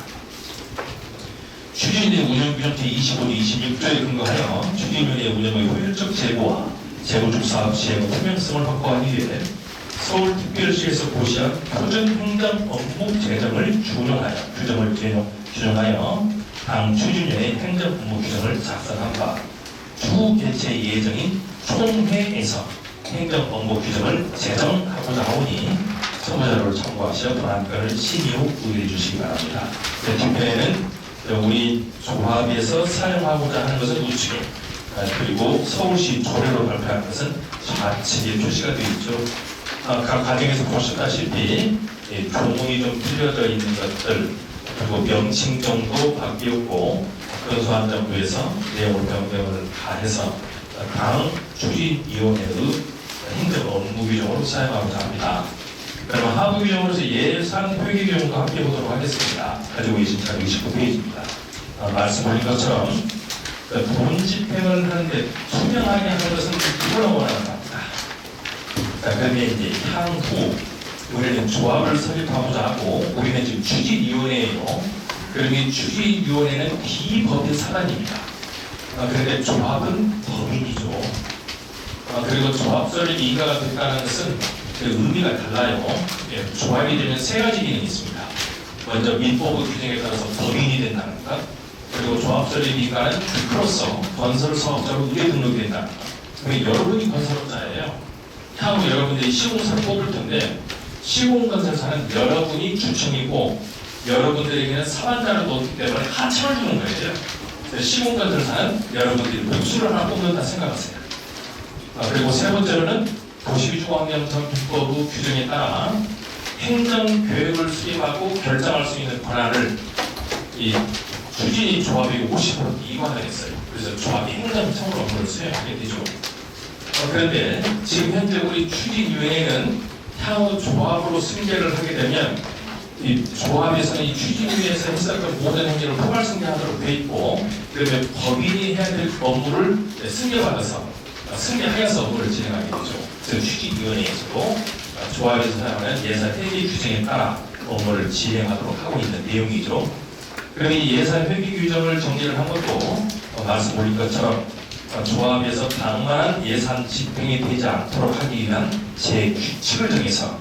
[SPEAKER 4] 추진위원회 운영규정 제25조 26조에 근거하여 추진위원회 운영의 효율적 제고와 제고 중 사업 시행의 투명성을 확보하기 위해 서울특별시에서 고시한 표준행정 업무 재정을 규정하여 당 추진위원회 행정 업무 규정을 작성한 바 추후 개최 예정인 총회에서 행정 업무 규정을 제정하고자 하오니 첨부자료를 참고하시어 번안건을 심의 후 의뢰해 주시기 바랍니다. 뒷편에는 우리 조합에서 사용하고자 하는 것은 우측에, 그리고 서울시 조례로 발표한 것은 좌측에 표시가 되어 있죠. 각 과정에서 보셨다시피 조문이 좀 틀려져 있는 것들, 그리고 명칭정도 바뀌었고 근소한 정도에서 내용을 변경을 다해서 당 추진위원회의 행정 업무 규정으로 사용하고자 합니다. 그러면 하부 규정으로서 예산 회계 규정도 함께 보도록 하겠습니다. 가지고 계신 자료 29페이지입니다. 말씀드린 것처럼 돈 집행을 하는데 투명하게 하는 것은 그걸 원하는 겁니다. 그러면 이제 향후 우리는 조합을 설립하고자 하고 우리는 지금 추진위원회예요. 그러면 추진위원회는 비법인 사단입니다. 그런데 조합은 법인이죠. 그리고 조합 설립이 인가가 됐다는 것은 그 의미가 달라요. 조합이 되면 세 가지 기능이 있습니다. 먼저 민법의 규정에 따라서 법인이 된다는 것, 그리고 조합 설립 인가는 주크로서 건설 사업자로 의뢰 등록이 된다는 것. 그러면 여러분이 건설업자예요. 향후 여러분들이 시공사를 뽑을 텐데 시공건설사는 여러분이 주청이고 여러분들에게는 사반자를 놓기 때문에 하청을 주는 거예요. 그래서 시공건설사는 여러분들이 복수를 하나 뽑는다 생각하세요. 그리고 세 번째로는 도시주거환경정비법의 규정에 따라 행정계획을 수립하고 결정할 수 있는 권한을 이 추진위 조합이 50% 이관하겠어요. 그래서 조합이 행정청으로 업무를 수행하게 되죠. 그런데 지금 현재 우리 추진위원회는 향후 조합으로 승계를 하게 되면 이 조합에서는 이 추진위에서 했었던 모든 행위를 포괄 승계하도록 되어 있고, 그러면 법인이 해야 될 업무를 승계받아서 승계하여서 업무를 진행하게 되죠. 그래서 추진위원회에서도 조합에서 사용하는 예산 회계 규정에 따라 업무를 진행하도록 하고 있는 내용이죠. 그럼 이 예산 회계 규정을 정리를 한 것도 말씀 올린 것처럼 조합에서 당만한 예산 집행이 되지 않도록 하기 위한 제규칙을 정해서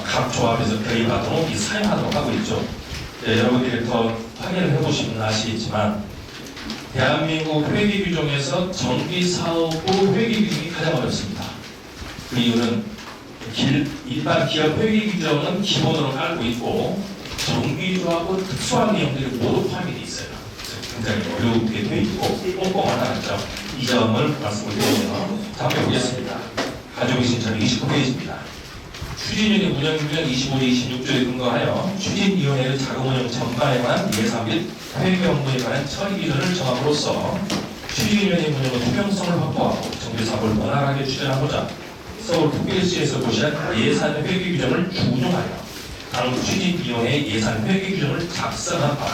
[SPEAKER 4] 각 조합에서 개입하도록 사용하도록 하고 있죠. 여러분들이 더 확인을 해보시면 아시겠지만 대한민국 회계 규정에서 정비사업부 회계 규정이 가장 어렵습니다. 그 이유는 일반 기업 회계 규정은 기본으로 깔고 있고 정비조합은 특수한 내용들이 모두 포함이 되어 있어요. 굉장히 어렵게 되어 있고 꼼꼼하다는 점, 이 점을 말씀을 드리면서 다음에 보겠습니다. 가지고 계신 자료 29페이지입니다. 추진위원회 운영규정 25조 26조에 근거하여 추진위원회의 자금운영 전반에 관한 예산 및 회계 업무에 관한 처리 기준을 정함으로써 추진위원회 운영의 투명성을 확보하고 정비사업을 원활하게 추진하고자 서울특별시에서 고시한 예산 회계 규정을 준용하여 당 추진위원회 예산 회계 규정을 작성한 바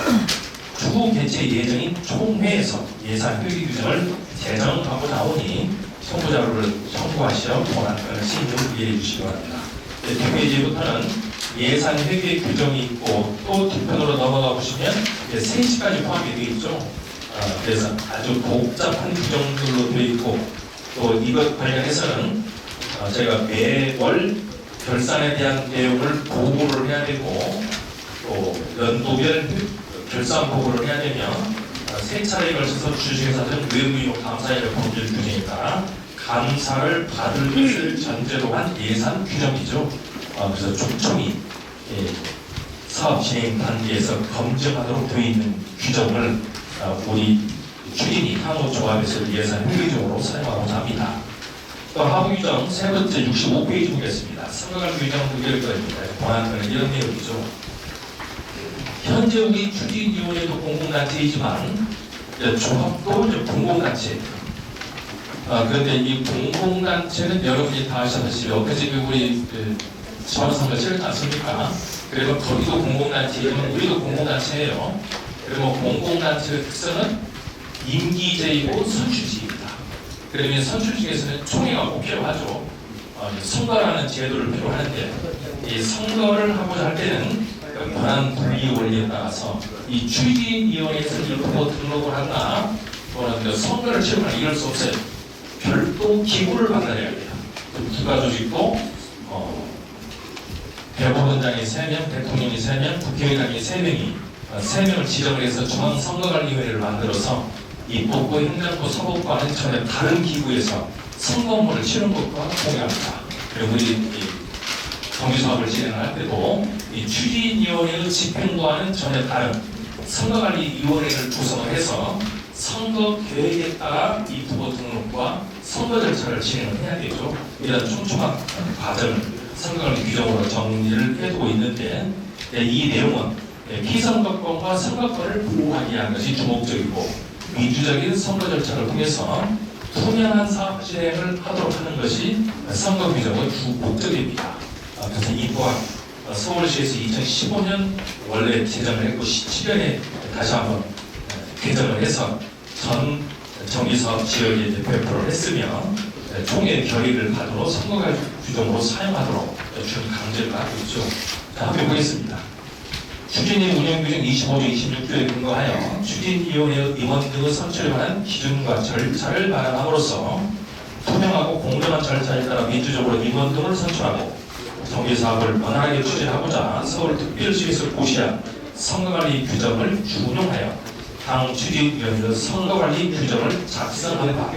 [SPEAKER 4] 추후 개최 예정인 총회에서 예산 회계 규정을 제정하고자 하오니 첨부자료를 첨부하시어 본안건을 심의를 이해해 주시기 바랍니다. 뒷페이지부터는 예산 회계 규정이 있고 또 뒷편으로 넘어가 보시면 3시까지 포함이 되어 있죠. 그래서 아주 복잡한 규정들로 되어 있고 또 이것 관련해서는 제가 매월 결산에 대한 내용을 보고를 해야 되고 또 연도별 결산 보고를 해야 되면 3차례에 걸쳐서 주식회사들은 외부인용 감사일을 법률 규정에 따라 감사를 받을 것을 전제로 한 예산 규정이죠. 그래서 촘촘히 사업 진행 단계에서 검증하도록 되어 있는 규정을 우리 추진위 향후 조합에서 예산 회계적으로 사용하고자 합니다. 또 하부 규정 세 번째 65페이지 보겠습니다. 선거관 규정 의결권입니다. 권한권은 이런 내용이죠. 현재 우리 추진위원회도 공공단체이지만 조합도 공공단체. 그런데 이 공공단체는 여러분이 다 아시다시피 엊그제 우리 지방선거 치렀지 않습니까? 그리고 거기도 공공단체이지만 우리도 공공단체예요. 그리고 공공단체의 특성은 임기제이고 선출직입니다. 그러면 선출직에서는 총회가 꼭 필요하죠. 선거라는 제도를 필요하는데 이 선거를 하고자 할 때는 권한 분리 원리에 따라서 이 추진위원회에서 이 후보 등록을 하거나 또는 선거를 치르거나 이럴 수 없어요. 별도 기구를 만들어야 돼요. 국가조직도 대법원장이 3명, 대통령이 3명, 국회의장이 3명이 3명을 지정을 해서 중앙선거관리위원회를 만들어서 입법부, 행정부, 사법부와는 전혀 다른 기구에서 선거업무를 치르는 것과 동의합니다. 그리고 우리 정기사업을 진행할 때도 이 추진위원회의 집행부와는 전혀 다른 선거관리위원회를 구성을 해서 선거 계획에 따라 이 후보 등록과 선거 절차를 진행을 해야 되죠. 이런 촘촘한 과정을 선거관리 규정으로 정리를 해두고 있는데 이 내용은 피선거권과 선거권을 보호하기 위한 것이 주목적이고 민주적인 선거 절차를 통해서 투명한 사업 진행을 하도록 하는 것이 선거 규정의 주 목적입니다. 그래서 이 또한 서울시에서 2015년 원래 제정을 했고 17년에 다시 한번 개정을 해서 전 정기사업 지역에 이제 배포를 했으면 총회 결의를 받도록 선거 규정으로 사용하도록 준 강제를 하고 있죠. 자, 한번 보겠습니다. 추진위 운영규정 25조 26조에 근거하여 추진위원회 임원 등의 선출에 관한 기준과 절차를 마련함으로써 투명하고 공정한 절차에 따라 민주적으로 임원 등을 선출하고 정기사업을 원활하게 추진하고자 서울특별시에서 고시한 선거관리 규정을 준용하여 당 추진위원회 선거관리 규정을 작성한다.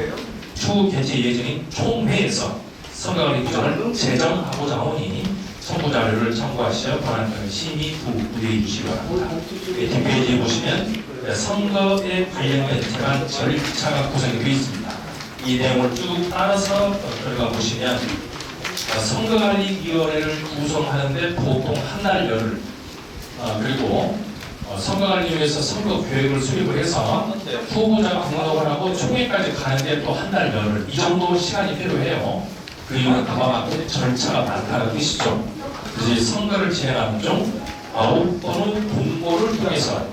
[SPEAKER 4] 추후 개최 예정인 총회에서 선거관리 규정을 제정하고자 하오니 청구 자료를 참고하시어 권한권을 심의 후 문의해 주시기 바랍니다. 뒷페이지에 보시면 선거에 관련된 제한 절차가 구성이 되어 있습니다. 이 내용을 쭉 따라서 들어가 보시면 선거관리위원회를 구성하는데 보통 한 달 열흘 그리고 선거관리위원회에서 선거 계획을 수립을 해서 후보자가 등록을 하고 총회까지 가는데 또 한 달 열흘 이 정도 시간이 필요해요. 그 이유는 그와 맞게 절차가 많다는 뜻이죠. 그래서 선거를 진행하는 중 또는 공모를 통해서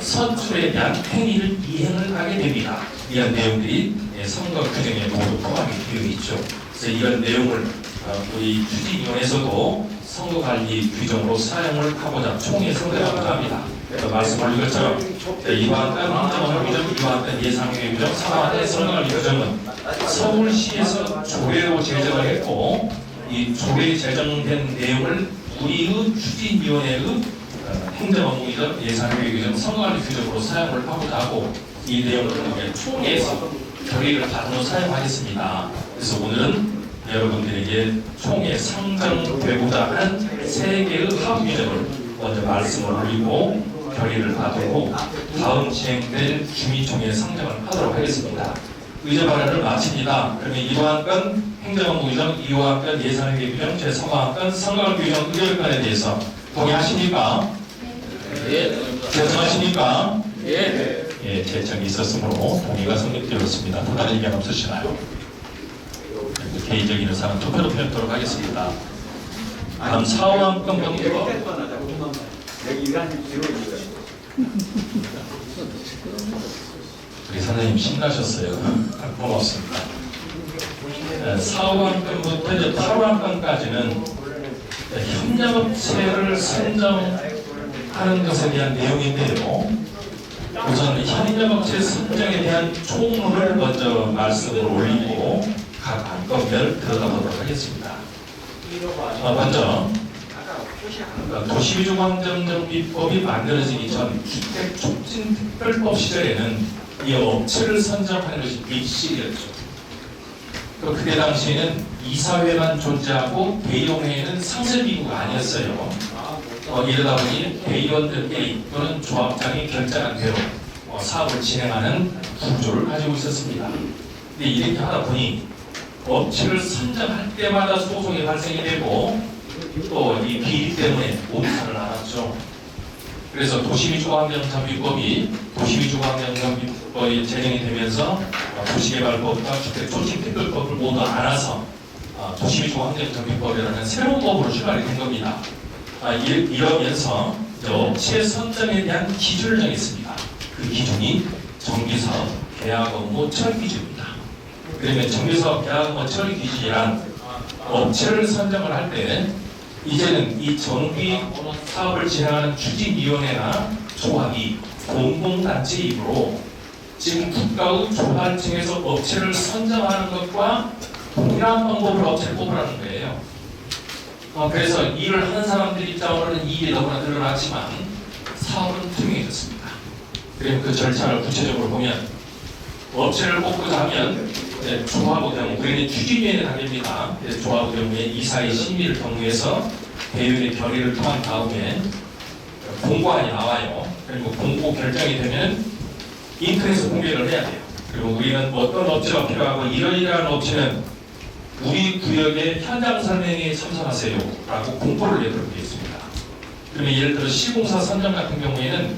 [SPEAKER 4] 선출에 대한 행위를 이행을 하게 됩니다. 이런 내용들이 선거 규정에 모두 포함이 되어 있죠. 그래서 이런 내용을 우리 추진위원회에서도 선거관리 규정으로 사용을 하고자 총회 선거하고자 합니다. 말씀드린 것처럼 이완권 행정안규정, 이완권 예상회의 규정, 상하대 선거관리 규정은 서울시에서 조례로 제정을 했고 이 조례 제정된 내용을 우리의 추진위원회의 행정업무이든 예산회의 규정, 선거관리 규정으로 사용을 하고자 하고 이 내용을 총회에서 결의를 받은 후 사용하겠습니다. 그래서 오늘은 여러분들에게 총회 상정되고자 하는 3개의 합 규정을 먼저 말씀을 올리고 결의를 받고 다음 진행될 주민총회 상정을 하도록 하겠습니다. 의제 발언을 마칩니다. 그러면 이완권 행정업무 규정, 이완권 예산회계 규정, 제3호안건 선거관리 규정 의결권에 대해서 동의하십니까? 예. 제청하십니까? 예. 예, 제청이 있었으므로 동의가 성립되었습니다. 또 다른 의견 없으시나요? 개인적인 의사는 투표로 표현하도록 하겠습니다. 다음 4호안건 번호 우리 선생님 신나셨어요. 고맙습니다. 4호안건부터 이제 8호안건까지는 협력업체를 선정하는 것에 대한 내용인데요. 우선 협력업체 선정에 대한 총론을 먼저 말씀을 올리고 각 안건별 들어가 보도록 하겠습니다. 먼저 도시위주환경정비법이 만들어지기 전 주택촉진특별법 시절에는 이 업체를 선정하는 것이 밀실이었죠. 그때 당시에는 이사회만 존재하고 대의원회에는 상설기구가 아니었어요. 이러다 보니 대의원들끼리 또는 조합장이 결정한 대로 사업을 진행하는 구조를 가지고 있었습니다. 근데 이렇게 하다 보니 업체를 선정할 때마다 소송이 발생이 되고 또 이 비리 때문에 오타를 나왔죠. 그래서 도시위주환경정비법이 제정이 되면서 도시개발법과 주택촉진특별법을 모두 안아서 도시위주환경정비법이라는 새로운 법으로 출발이 된 겁니다. 이러면서 업체 선정에 대한 기준을 정했습니다. 그 기준이 정기사업 계약업무 처리 기준입니다. 그러면 정기사업 계약업무 처리 기준이란 업체를 선정을 할 때 이제는 이 정비 사업을 진행하는 추진위원회나 조합이 공공단체이므로 지금 국가의 조달청에서 업체를 선정하는 것과 동일한 방법으로 업체를 뽑으라는 거예요. 그래서 일을 하는 사람들 입장으로는 이 일이 너무나 늘어났지만 사업은 투명해졌습니다. 그리고 그 절차를 구체적으로 보면 업체를 뽑고자 하면 조합의 경우, 우리는 추진위원회 단계입니다. 조합의 경우에 이사의 심의를 경우에서 대의원의 결의를 통한 다음에 공고안이 나와요. 그리고 공고 결정이 되면 인터넷에 공개를 해야 돼요. 그리고 우리는 어떤 업체가 필요하고 이러이러한 업체는 우리 구역의 현장 설명회에 참석하세요 라고 공고를 내도록 되어 있습니다. 그러면 예를 들어 시공사 선정 같은 경우에는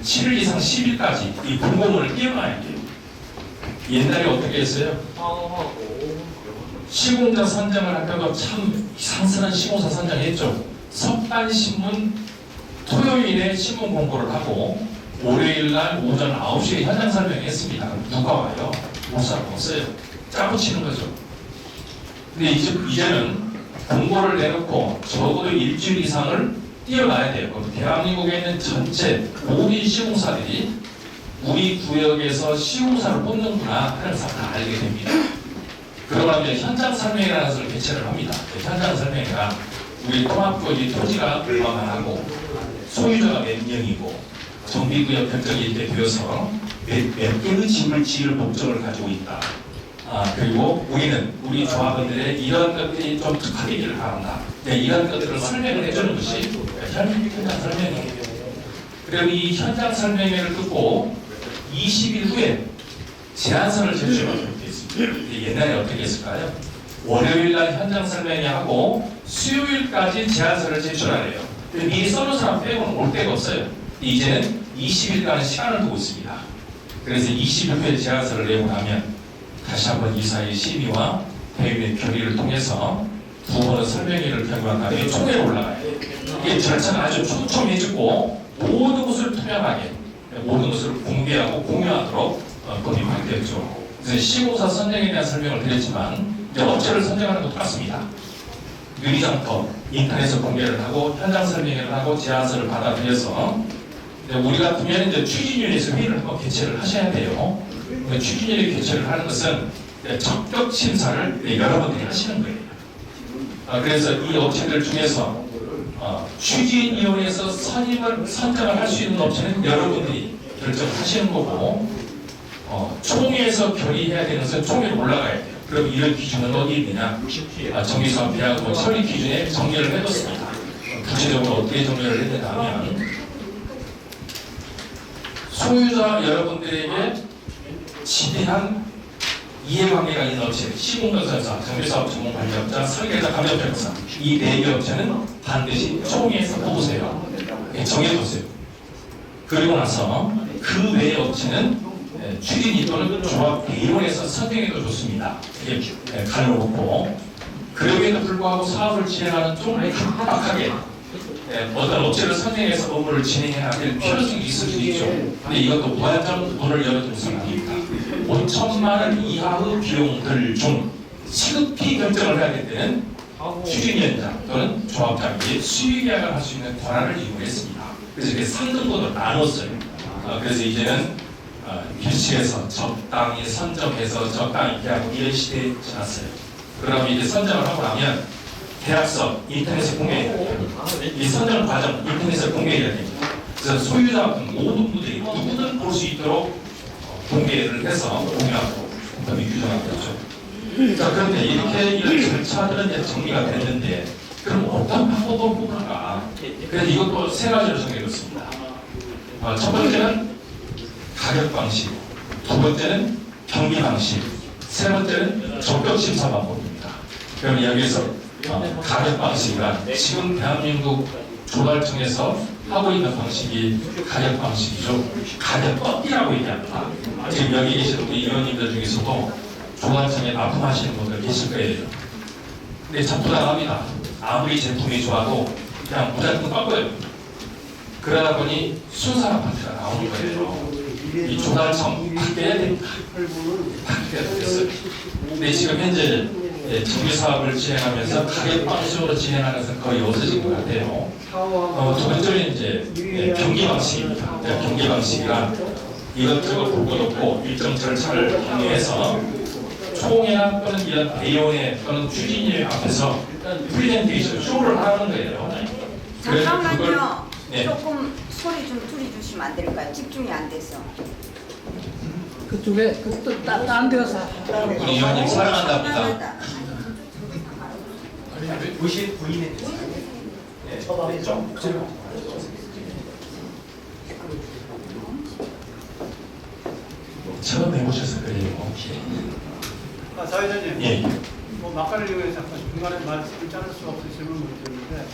[SPEAKER 4] 7일 이상 10일까지 이 공고문을 띄워놔야 돼요. 옛날에 어떻게 했어요? 시공자 선정을 할 때도 참 상스러운 시공사 선정했죠. 석간신문 토요일에 신문 공고를 하고 월요일날 오전 9시에 현장 설명했습니다. 누가 와요? 못 사람 없어요. 짜고치는 거죠. 근데 이제는 공고를 내놓고 적어도 일주일 이상을 띄어놔야 돼요. 그럼 대한민국에 있는 전체 모든 시공사들이 우리 구역에서 시공사를 뽑는구나 하는 것을 다 알게 됩니다. 그러면 현장 설명회라는 것을 개최를 합니다. 현장 설명회가 우리 통합구역이 토지가 얼마나 하고 소유자가 몇 명이고 정비구역 결정이 이렇게 되어서 몇 개의 집을 지을 목적을 가지고 있다. 그리고 우리는 우리 조합원들의 이런 것들이 좀 특화되기를 바란다. 이런 것들을 설명을 해주는 것이 현장 설명회예요. 그리고 이 현장 설명회를 듣고 20일 후에 제안서를 제출하도록 되어 있습니다. 옛날에 어떻게 했을까요? 월요일날 현장 설명회하고 수요일까지 제안서를 제출하래요. 미리 써놓은 사람 빼고는 올 데가 없어요. 이제는 20일간의 시간을 두고 있습니다. 그래서 20일 후에 제안서를 내고 나면 다시 한번 이사의 심의와 대의원의 결의를 통해서 두 번의 설명회를 경고한 다음에 총회로 올라가야 돼요. 이게 절차가 아주 촘촘해지고 모든 것을 투명하게 모든 것을 공개하고 공유하도록 법이 발표했죠. 그래서 시공사 선정에 대한 설명을 드렸지만 이제 업체를 선정하는 것도 같습니다. 유리장터 인터넷에 공개를 하고 현장 설명회를 하고 제안서를 받아들여서 우리 같으면 이제 추진위원회에서 회의를 한번 개최를 하셔야 돼요. 추진위원회 개최를 하는 것은 적격 심사를 여러분들이 하시는 거예요. 그래서 이 업체들 중에서 추진위원회에서 선정을 할 수 있는 업체는 여러분들이 결정하시는 거고 총회에서 결의해야 되는 것은 총회에 올라가야 돼요. 그럼 이런 기준은 어디 있느냐? 정비사업 계약은 처리 기준에 정리를 해뒀습니다. 구체적으로 어떻게 정리를 했느냐 하면 소유자 여러분들에게 지대한 이해관계가 있는 업체, 시공건설사, 정비사업 전문관리업자, 설계자, 감정평사 이 4개 업체는 반드시 총회에서 뽑으세요. 정해두세요. 그리고 나서 그 외의 업체는 추진위 또는 조합 대의원에서 선정해도 좋습니다. 이게 가려놓고 그럼에도 불구하고 사업을 진행하는 좀 급박하게 어떤 업체를 선정해서 업무를 진행해야 할 필요성이 있을 수 있죠. 근데 이것도 무한정 문을 열어두고서는 아닙니다. 5천만 원 이하의 비용들 중 시급히 결정을 해야 될 때는 추진위원장 또는 조합장이 수의계약을 할 수 있는 권한을 이용했습니다. 그래서 이렇게 상등급으로 나눴어요. 그래서 이제는 밀실에서 적당히 선정해서 적당히 계약하고 이런 시대에 지났어요. 그러면 이제 선정을 하고 나면 계약서 인터넷에 공개해야 돼요. 이 선정 과정 인터넷에 공개해야 됩니다. 그래서 소유자 모든 분들이 누구든 볼 수 있도록 공개를 해서 공유하고 법이 규정하고 있죠. 자, 그런데 이렇게 이런 절차들은 이제 정리가 됐는데 그럼 어떤 방법으로 뽑을까? 그래서 이것도 3가지로 정해졌습니다. 첫 번째는 가격 방식, 두 번째는 경비 방식, 세 번째는 적격 심사 방법입니다. 그럼 여기서 가격 방식이란 지금 대한민국 조달청에서 하고 있는 방식이 가격 방식이죠. 가격 꺾기라고 얘기합니다. 지금 여기 계신 우리 의원님들 중에서도 조달청에 납품하시는 분들 계실 거예요. 근데 자꾸 나갑니다. 아무리 제품이 좋아도 그냥 무작정 꺾어요. 그러다 보니 순살 아파트가 나오는 거예요. 이 조달청 바뀌어야 됩니다. 바뀌어야 됐어요. 근데 지금 현재 정비 사업을 진행하면서 가격 방식으로 진행하는 것은 거의 없어진 것 같아요. 두 번째는 이제 경기 방식입니다. 경기 방식이란 이것저것 볼 것 없고 일정 절차를 정리해서 총회나 또는 이런 대의원회 또는 추진위원 앞에서 프레젠테이션 쇼를 하는 거예요. 그래서
[SPEAKER 7] 잠깐만요.
[SPEAKER 4] 네.
[SPEAKER 7] 조금 소리 좀 줄여주시면 안 될까요? 집중이 안 돼서.
[SPEAKER 5] 그쪽에 그또딴 데가서
[SPEAKER 4] 우리 의원님 사랑한답니다.
[SPEAKER 7] 나가다.
[SPEAKER 6] 의식 부인해 주세요.
[SPEAKER 4] 네, 좀 처음 해보셔서 그래요.
[SPEAKER 8] 사회자님,
[SPEAKER 4] 예.
[SPEAKER 8] 뭐 막간을 이용해서 잠깐 중간에 말씀을 자를 수가 없어서 질문을 드렸는데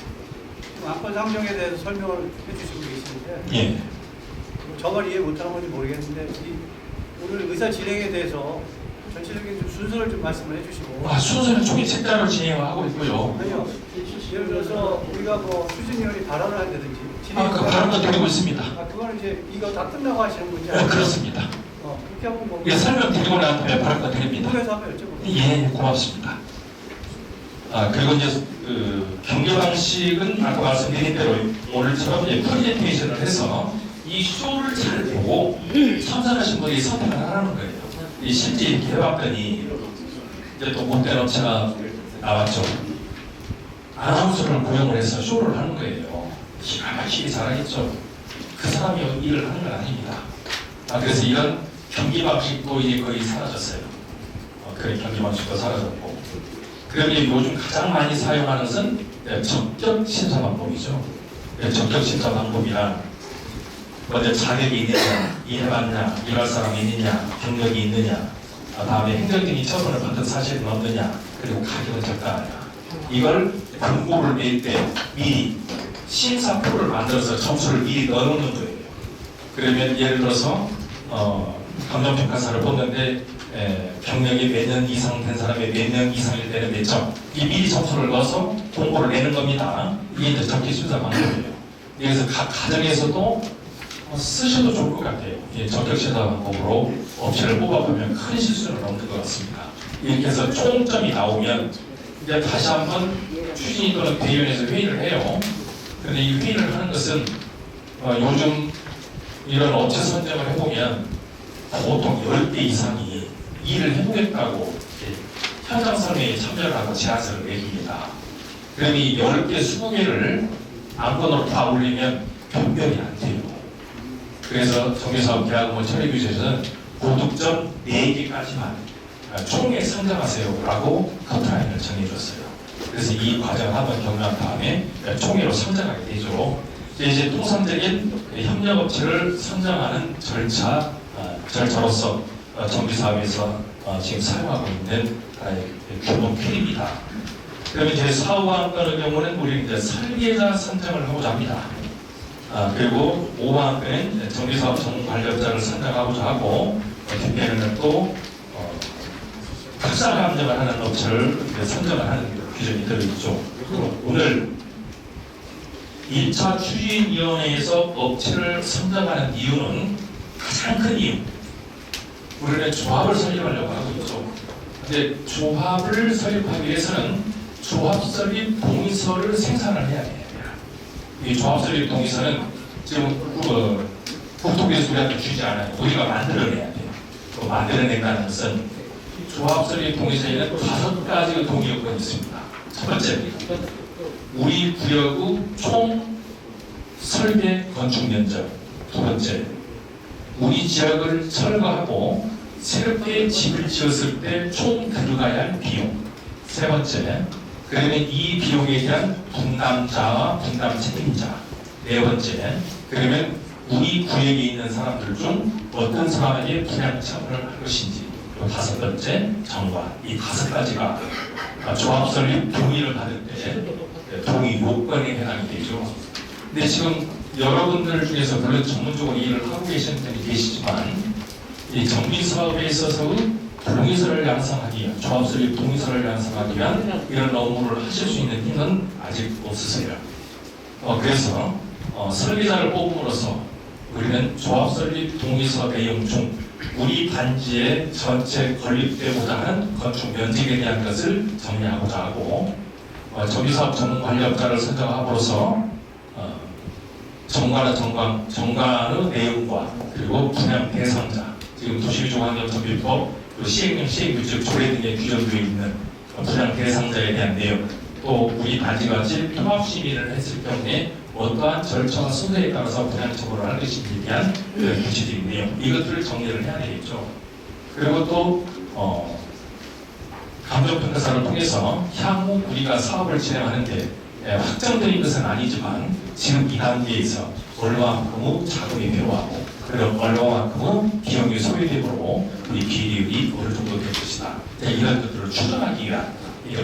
[SPEAKER 8] 안건 상정에 대해서 설명을 해주시고 계시는데
[SPEAKER 4] 예.
[SPEAKER 8] 저걸 이해 못하는 건지 모르겠는데 오늘 의사 진행에 대해서 전체적인 좀 순서를 좀 말씀을 해주시고
[SPEAKER 4] 순서는 총회 책자로 진행하고 있고요.
[SPEAKER 8] 아니요, 예를 들어서 우리가 뭐 추진위원이 발언을 한다든지
[SPEAKER 4] 그 발언도 드리고 있습니다.
[SPEAKER 8] 그거는 이제 이거 다 끝나고 하시는 건지
[SPEAKER 4] 그렇습니다.
[SPEAKER 8] 그렇게 하면 뭐
[SPEAKER 4] 예, 설명드리고 난 다음에 발언도 드립니다.
[SPEAKER 8] 궁금해서 한번 여쭤볼게요.
[SPEAKER 4] 예, 고맙습니다. 그리고 이제 경계 방식은 아까 말씀드린 대로 오늘처럼 이제 프레젠테이션을 해서 이 쇼를 잘 보고 참석하신 분이 선택을 하라는 거예요. 이 실제 이렇게 해봤더니 이제 또 못된 업체가 나왔죠. 아나운서를 고용을 해서 쇼를 하는 거예요. 기가 막히게 잘하겠죠. 그 사람이 일을 하는 건 아닙니다. 그래서 이런 경기 방식도 이제 거의 사라졌어요. 그런 경기 방식도 사라졌고. 그러면 요즘 가장 많이 사용하는 것은 적격 심사 방법이죠. 적격 심사 방법이란 먼저 자격이 있느냐, 일해봤냐, 일할 사람이 있느냐, 경력이 있느냐, 다음에 행정적인 처분을 받은 사실은 없느냐, 그리고 가격은 적당하냐. 이걸 공고를 낼 때 미리 심사표를 만들어서 점수를 미리 넣어놓는 거예요. 그러면 예를 들어서 감정평가사를 보는데 경력이 몇 년 이상 된 사람이 몇 년 이상일 때는 몇 점, 이 미리 점수를 넣어서 공고를 내는 겁니다. 이게 이제 적기 심사 방법이에요. 그래서 각 가정에서도 쓰셔도 좋을 것 같아요. 적격 심사 방법으로 업체를 뽑아보면 큰 실수는 없는 것 같습니다. 이렇게 해서 총점이 나오면 이제 다시 한번 추진이 또는 대의원에서 회의를 해요. 그런데 이 회의를 하는 것은 요즘 이런 업체 선정을 해보면 보통 10대 이상이 일을 해보겠다고 현장 설명에 참여를 하고 제안서를 내줍니다. 그럼 이 10개, 20개를 안건으로 다 올리면 변별이 안 돼요. 그래서 정비사업 계약금을 처리규제에서는 고득점 4개까지만 총액 선정하세요 라고 커트라인을 정해줬어요. 그래서 이 과정을 한번 경험한 다음에 총회로 선정하게 되죠. 이제 통상적인 협력업체를 선정하는 절차로서 정비사업에서 지금 사용하고 있는 기본 틀입니다. 그러면 이제 사후한 건의 경우는 우리 이제 설계자 선정을 하고자 합니다. 그리고 5번 건은 정비사업 전문관리업자를 선정하고자 하고 뒷편에는 또 특사 감정을 하는 업체를 선정을 하는 규정이 들어있죠. 오늘 1차 추진위원회에서 업체를 선정하는 이유는 가장 큰 이유. 우리는 조합을 설립하려고 하고 있죠. 근데 조합을 설립하기 위해서는 조합 설립 동의서를 생산을 해야 돼요. 이 조합 설립 동의서는 지금 국토교에서 우리한테 주지 않아요. 우리가 만들어내야 돼요. 또 만들어낸다는 것은 조합 설립 동의서에는 5가지의 동의 요건이 있습니다. 첫 번째, 우리 구역의 총 설계 건축 면적. 두 번째, 우리 지역을 철거하고 새롭게 집을 지었을 때 총 들어가야 할 비용. 세 번째, 그러면 이 비용에 대한 분담자와 분담 책임자. 네 번째, 그러면 우리 구역에 있는 사람들 중 어떤 사람에게 분양 참여를 할 것인지. 또 다섯 번째, 정관. 이 5가지가 조합 설립 동의를 받을 때 동의 요건에 해당이 되죠. 근데 지금 여러분들 중에서 물론 전문적으로 일을 하고 계시는 분이 계시지만 이 정비 사업에 있어서의 동의서를 양성하기 위한, 조합 설립 동의서를 양성하기 위한 이런 업무를 하실 수 있는 힘은 아직 없으세요. 그래서 설계자를 뽑음으로써 우리는 조합 설립 동의서 내용 중 우리 단지의 전체 건립대보다는 건축 면적에 대한 것을 정리하고자 하고 정비사업 전문관리업자를 선정함으로써 정관의 내용과 그리고 분양 대상자, 지금 도시교통환경정비법 그리고 시행령 시행규칙 조례 등에 규정되어 있는 분양 대상자에 대한 내용, 또 우리 단지같이 통합시민을 했을 경우에 어떠한 절차와 순서에 따라서 분양 처분을 할 것인지에 대한 구체적인 내용, 이것들을 정리를 해야 되겠죠. 그리고 또 감정평가사를 통해서 향후 우리가 사업을 진행하는데 확정적인 것은 아니지만 지금 이 단계에서 얼마만큼의 자금이 필요하고 그리고 얼마만큼의 비용이 소요되므로 우리 비리율이 어느 정도 될 것이다. 이런 것들을 추정하기 위한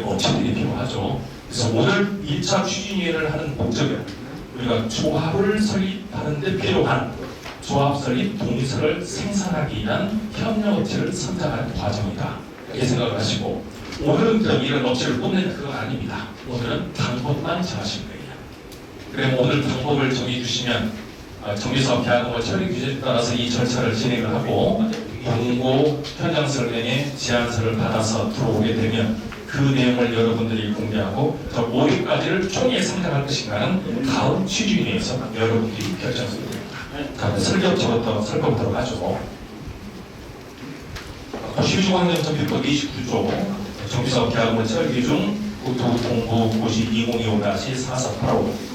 [SPEAKER 4] 업체들이 필요하죠. 그래서 오늘 1차 추진위원회를 하는 목적은 우리가 조합을 설립하는 데 필요한 조합 설립 동의서를 생산하기 위한 협력업체를 선정하는 과정이다. 이렇게 생각을 하시고, 오늘은 이런 업체를 뽑는 그건 아닙니다. 오늘은 방법만 정하실 거예요. 그럼 오늘 방법을 정해주시면 정비사업 계약금과 처리 규제에 따라서 이 절차를 진행을 하고 공고 현장 설명에 제안서를 받아서 들어오게 되면 그 내용을 여러분들이 공개하고 5일까지를 총회 상정할 것인가는 다음 취준위에서 여러분들이 결정합니다. 다음 설계업체부터 살펴보도록 하죠. 시주환경정비법 29조 정비사업 계약금을 처리 중 국토부통부 고시 2025-4485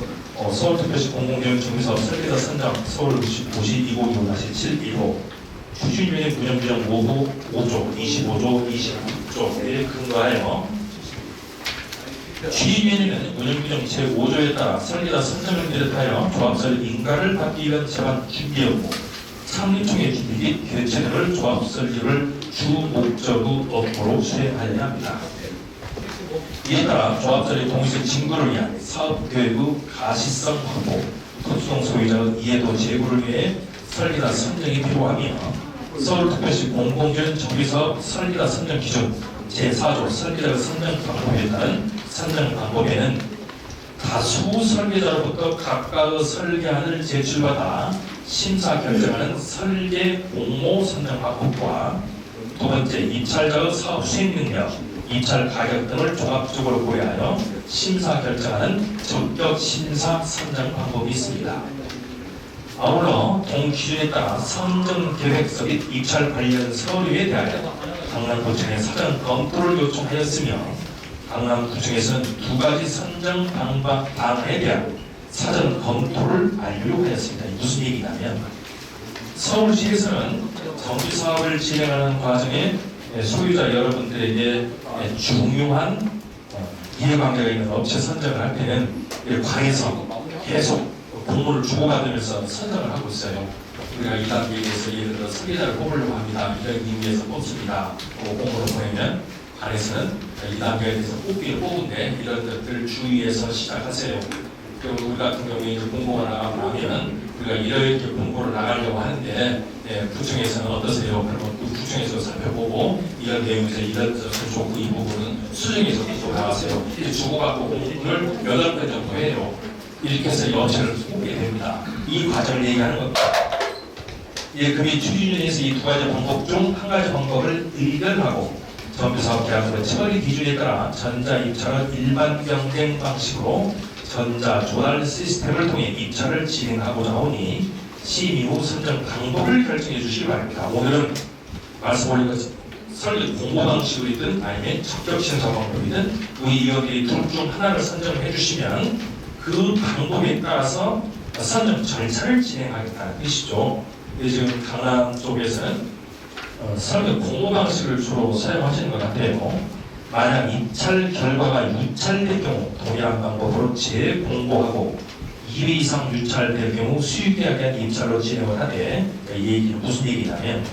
[SPEAKER 4] 서울특별시 공공기능 정비사업 설계자 선정 서울시 고시 2025-715 추진위원회 운영규정 5조, 25조, 29조에 근거하여 추진위원회는 운영규정 제5조에 따라 설계자 선정을 비롯하여 조합설 인가를 받기 위한 제반 준비하고 창립총회 준비 및 개최 등을 조합설립을 주 목적의 업무로 수행하여야 합니다. 이에 따라 조합설립 동의적 증거를 위한 사업계획의 가시성 확보, 건수동 소유자의 이해도 제고를 위해 설계자 선정이 필요하며 서울특별시 공공기능 정비사업 설계자 선정 기준 제4조 설계자 선정 방법에 따른 선정 방법에는 다수 설계자로부터 각각의 설계안을 제출받아 심사 결정하는 설계 공모 선정 방법과 두 번째, 입찰자의 사업 수행 능력, 입찰 가격 등을 종합적으로 고려하여 심사 결정하는 적격 심사 선정 방법이 있습니다. 아울러 동기준에 따라 선정 계획서 및 입찰 관련 서류에 대하여 강남구청에 사전 검토를 요청하였으며 강남구청에서는 두 가지 선정 방안에 대한 사전 검토를 완료하였습니다. 무슨 얘기냐면 서울시에서는 정비사업을 진행하는 과정에 소유자 여러분들에게 중요한 이해관계가 있는 업체 선정을 할 때는 관에서 계속 공모를 주고받으면서 선정을 하고 있어요. 우리가 이 단계에서 예를 들어 설계자를 뽑으려고 합니다. 이런 의미에서 뽑습니다. 공모를 보내면 관에서는 이 단계에 대해서 뽑기를 뽑은데 이런 것들을 주의해서 시작하세요. 그리고 우리 같은 경우에 이제 공고가 나가고 나면 우리가 이렇게 공고를 나가려고 하는데 구청에서는 어떠세요? 그러면 그 구청에서 살펴보고 이런 내용에서 이런 것을 좋고 이 부분은 수정해서 또 나가세요. 이렇게 주고받고 공고를 8번 정도 해요. 이렇게 해서 이 업체를 뽑게 됩니다. 이 과정을 얘기하는 겁니다. 금이 추진위원회에서 이 두 가지 방법 중 한 가지 방법을 의결하고 정비사업 계약서 처리 기준에 따라 전자 입찰은 일반 경쟁 방식으로 전자 조달 시스템을 통해 입찰을 진행하고자 하오니 시임 이후 선정 방법을 결정해 주시기 바랍니다. 오늘은 말씀드린 것 설계 공모 방식이든 아니면 적격 심사 방법이든 우리 위원들이 둘 중 하나를 선정해 주시면 그 방법에 따라서 선정 절차를 진행하겠다는 뜻이죠. 지금 강남 쪽에서는 설계 공모 방식을 주로 사용하시는 것 같아요. 만약 입찰 결과가 유찰될 경우 동일한 방법으로 재공고하고 2회 이상 유찰될 경우 수익계약에 대한 입찰로 진행을 하되 이 얘기는 무슨 얘기냐면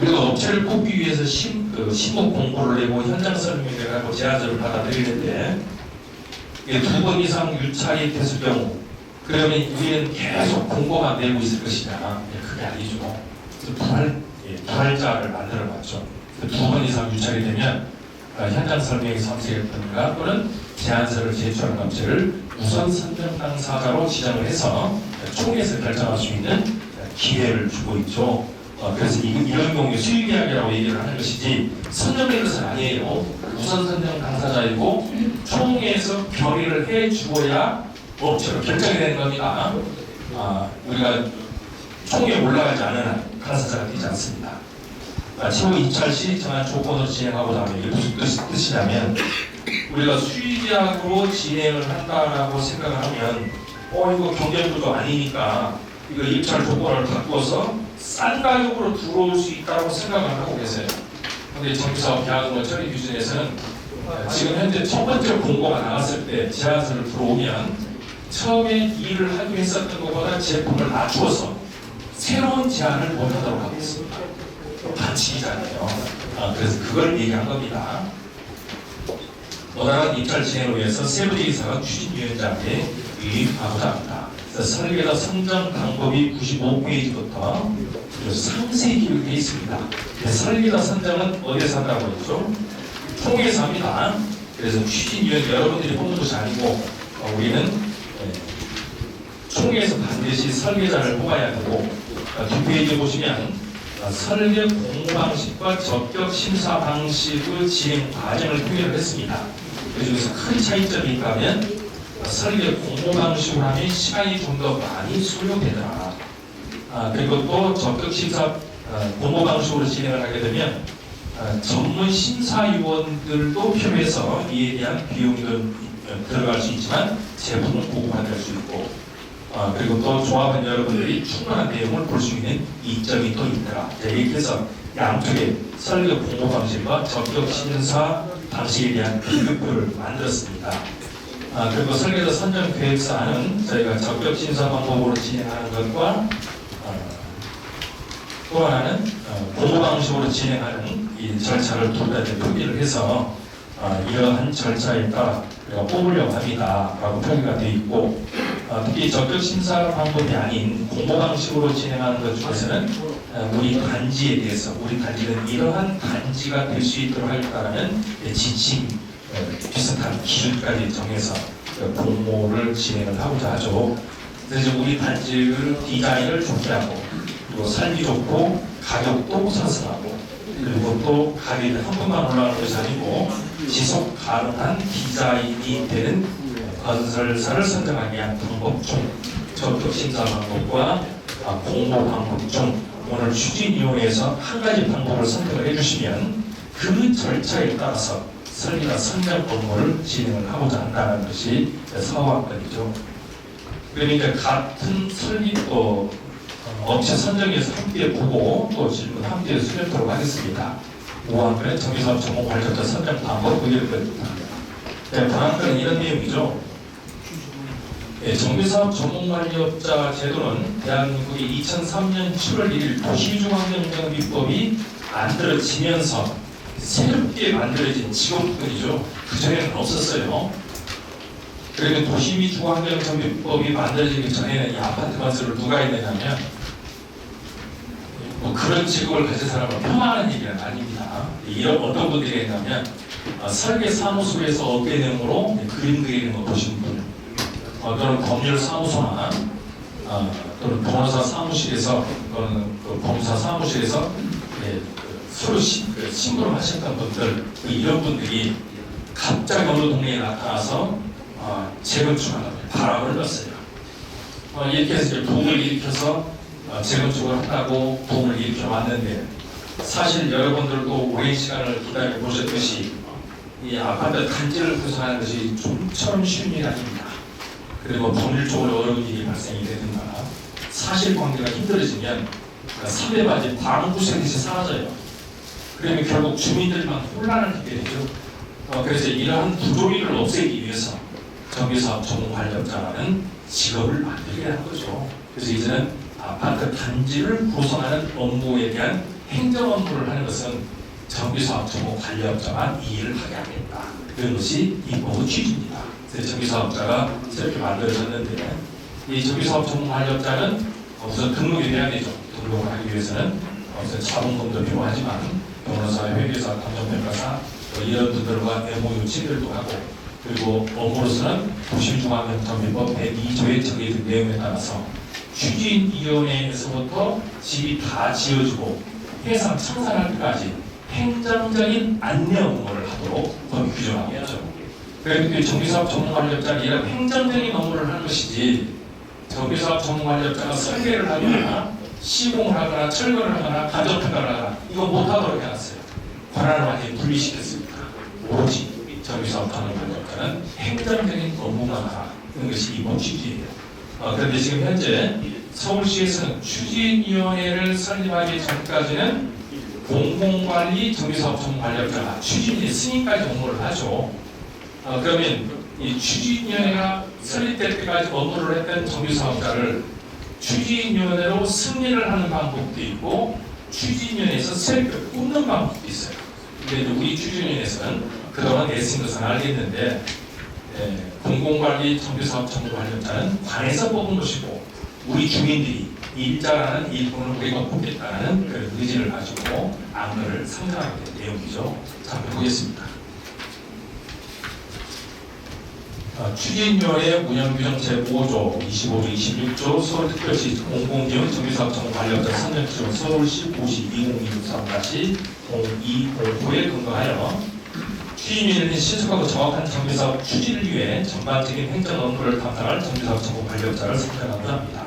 [SPEAKER 4] 우리가 업체를 뽑기 위해서 신목 공고를 내고 현장 설명을 하고 제안서를 받아들이는데 2번 이상 유찰이 됐을 경우 그러면 우리는 계속 공고만 내고 있을 것이냐? 그게 아니죠. 부활자를 만들어봤죠. 2번 이상 유찰이 되면 현장 설명에 선택했던가 또는 제안서를 제출한 업체를 우선 선정 당사자로 지정을 해서 총회에서 결정할 수 있는 기회를 주고 있죠. 그래서 이런 경우에 수의계약이라고 얘기를 하는 것이지 선정된 것은 아니에요. 우선 선정 당사자이고 총회에서 결의를 해주어야 업체로 결정이 되는 겁니다. 우리가 총회에 올라가지 않은 한 당사자가 되지 않습니다. 최후 입찰 시 정한 조건으로 진행하고자 하면 이게 무슨 뜻이냐면 우리가 수의계약으로 진행을 한다라고 생각을 하면 이거 경쟁구조 아니니까 이거 입찰 조건을 바꿔서 싼 가격으로 들어올 수 있다고 생각을 하고 계세요. 근데 정비사업 계약으로 처리 기준에서는 지금 현재 첫 번째 공고가 나왔을 때 제안서를 들어오면 처음에 일을 하기로 했었던 것보다 제품을 낮추어서 새로운 제안을 원하도록 하고 있습니다. 반칙이잖아요. 그래서 그걸 얘기한 겁니다. 원활한 입찰 진행을 위해서 세부지기사가 추진위원장에 위임하고자 합니다. 설계자 선정 방법이 95페이지부터 상세히 기록되어 있습니다. 설계자 선정은 어디에서 한다고 했죠? 총회에서 합니다. 그래서 추진위원 여러분들이 뽑는 것이 아니고 우리는 총회에서 반드시 설계자를 뽑아야 되고 뒷페이지 보시면 설계 공모 방식과 적격 심사 방식의 진행 과정을 표현을 했습니다. 그중에서 큰 차이점이 있다면 설계 공모 방식으로 하면 시간이 좀 더 많이 소요되더라. 그리고 또 적격 심사 공모 방식으로 진행을 하게 되면 전문 심사위원들도 필요해서 이에 대한 비용도 들어갈 수 있지만 제품은 고급화될 수 있고 그리고 또 조합원 여러분들이 충분한 내용을 볼 수 있는 이점이 또 있더라. 이렇게 해서 양쪽의 설계 공모 방식과 적격 심사 방식에 대한 비교표를 만들었습니다. 그리고 설계자 선정 계획서는 저희가 적격 심사 방법으로 진행하는 것과 또 하나는 공모 방식으로 진행하는 이 절차를 둘 다 표기를 해서 이러한 절차에 따라 우리가 뽑으려고 합니다라고 표기가 되어 있고 특히 적격 심사 방법이 아닌 공모 방식으로 진행하는 것 중에서는 우리 단지에 대해서 우리 단지는 이러한 단지가 될 수 있도록 하겠다는 지침 비슷한 기준까지 정해서 공모를 진행을 하고자 하죠. 그래서 우리 단지를 디자인을 좋게 하고 그리고 살기 좋고 가격도 상승하고 그리고 또 가격이 한 번만 올라가는 것이 아니고 지속 가능한 디자인이 되는 건설사를 선정하기 위한 방법 중 적격 심사 방법과 공모 방법 중 오늘 추진위원회에서 한 가지 방법을 선택을 해주시면 그 절차에 따라서 설계자 선정 업무를 진행을 하고자 한다는 것이 사후안건이죠. 그러니까 같은 설계 업체 선정에서 함께 보고 또 질문 함께 수렴토록 하겠습니다. 5안건은 정비사업 전문 관리자 선정 방법 의결입니다. 방안건은 이런 내용이죠. 정비사업 전문관리업자 제도는 대한민국의 2003년 7월 1일 도시주거환경정비법이 만들어지면서 새롭게 만들어진 직업군이죠. 그전에는 없었어요. 그리고 도시주거환경정비법이 만들어지기 전에는 이 아파트 건설을 누가 했느냐면 그런 직업을 가진 사람을 폄하하는 얘기는 아닙니다. 이런 어떤 분들이 했냐면 설계사무소에서 어깨 내용으로 그림 그리는 거 보신 분 또는 법률사무소나 또는 변호사 사무실에서 또는 법무사 사무실에서 서로 심부름 하셨던 분들 이런 분들이 갑자기 어느 동네에 나타나서 재건축하는 바람을 넣었어요. 이렇게 해서 이제 붐을 일으켜서 재건축을 한다고 붐을 일으켜 왔는데 사실 여러분들도 오랜 시간을 기다려 보셨듯이 이 아파트 단지를 구성하는 것이 좀처럼 쉬운 일이 아닙니다. 그리고 법률적으로 어려운 일이 발생이 되든가 사실관계가 힘들어지면 상대방이 방구석에서 사라져요. 그러면 결국 주민들만 혼란을 겪게 되죠. 그래서 이러한 부조리를 없애기 위해서 정비사업 전문관리업자라는 직업을 만들게 한 거죠. 그래서 이제는 아파트 단지를 구성하는 업무에 대한 행정 업무를 하는 것은 정비사업 전문관리업자만 이 일을 하게 하겠다. 그런 것이 입법의 취지입니다. 그래서 정비사업자가 새롭게 만들어졌는데 이 정비사업 전문관리업자는 우선 등록이 돼야 되죠. 등록을 하기 위해서는 우선 자본금도 필요하지만 변호사, 회계사, 감정평가사 이런 분들과 MOU 체결도 하고 그리고 업무로서는 도시중앙행정비법 102조에 정해진 내용에 따라서 추진위원회에서부터 집이 다 지어지고 해상 청산할 때까지 행정적인 안내 업무를 하도록 법이 규정하고 있죠. 그런데 정비사업 전문관리업자는 이런 행정적인 업무를 하는 것이지 정비사업 전문관리업자가 설계를 하거나 시공을 하거나 철거를 하거나 가정평가를 하거나 이거 못하도록 해놨어요. 권한을 완전히 분리시켰습니다. 오로지 정비사업 전문관리업자는 행정적인 업무만 하는 것이 이번 취지예요. 그런데 지금 현재 서울시에서는 추진위원회를 설립하기 전까지는 공공관리 정비사업 전문관리업자가 추진위 승인까지 업무를 하죠. 그러면 이 추진위원회가 설립될 때까지 업무를 했던 정비사업자를 추진위원회로 승인을 하는 방법도 있고 추진위원회에서 세력을 꼽는 방법도 있어요. 근데 우리 추진위원회에서는 그동안 애쓴 것은 알겠는데 공공관리 정비사업 전문관리업자는 관에서 뽑은 것이고 우리 주민들이 일자라는 일꾼을 우리가 뽑겠다는 그 의지를 가지고 안건을 상정하게 된 내용이죠. 자, 보겠습니다. 추진위원회 운영규정 제5조, 25조, 26조 서울특별시 공공기업 정비사업 전문관리업자 선정기준 서울시 52-2023-0205에 근거하여 추진위원회는 신속하고 정확한 정비사업 추진을 위해 전반적인 행정 업무를 담당할 정비사업 전문관리업자를 선정하고자 합니다.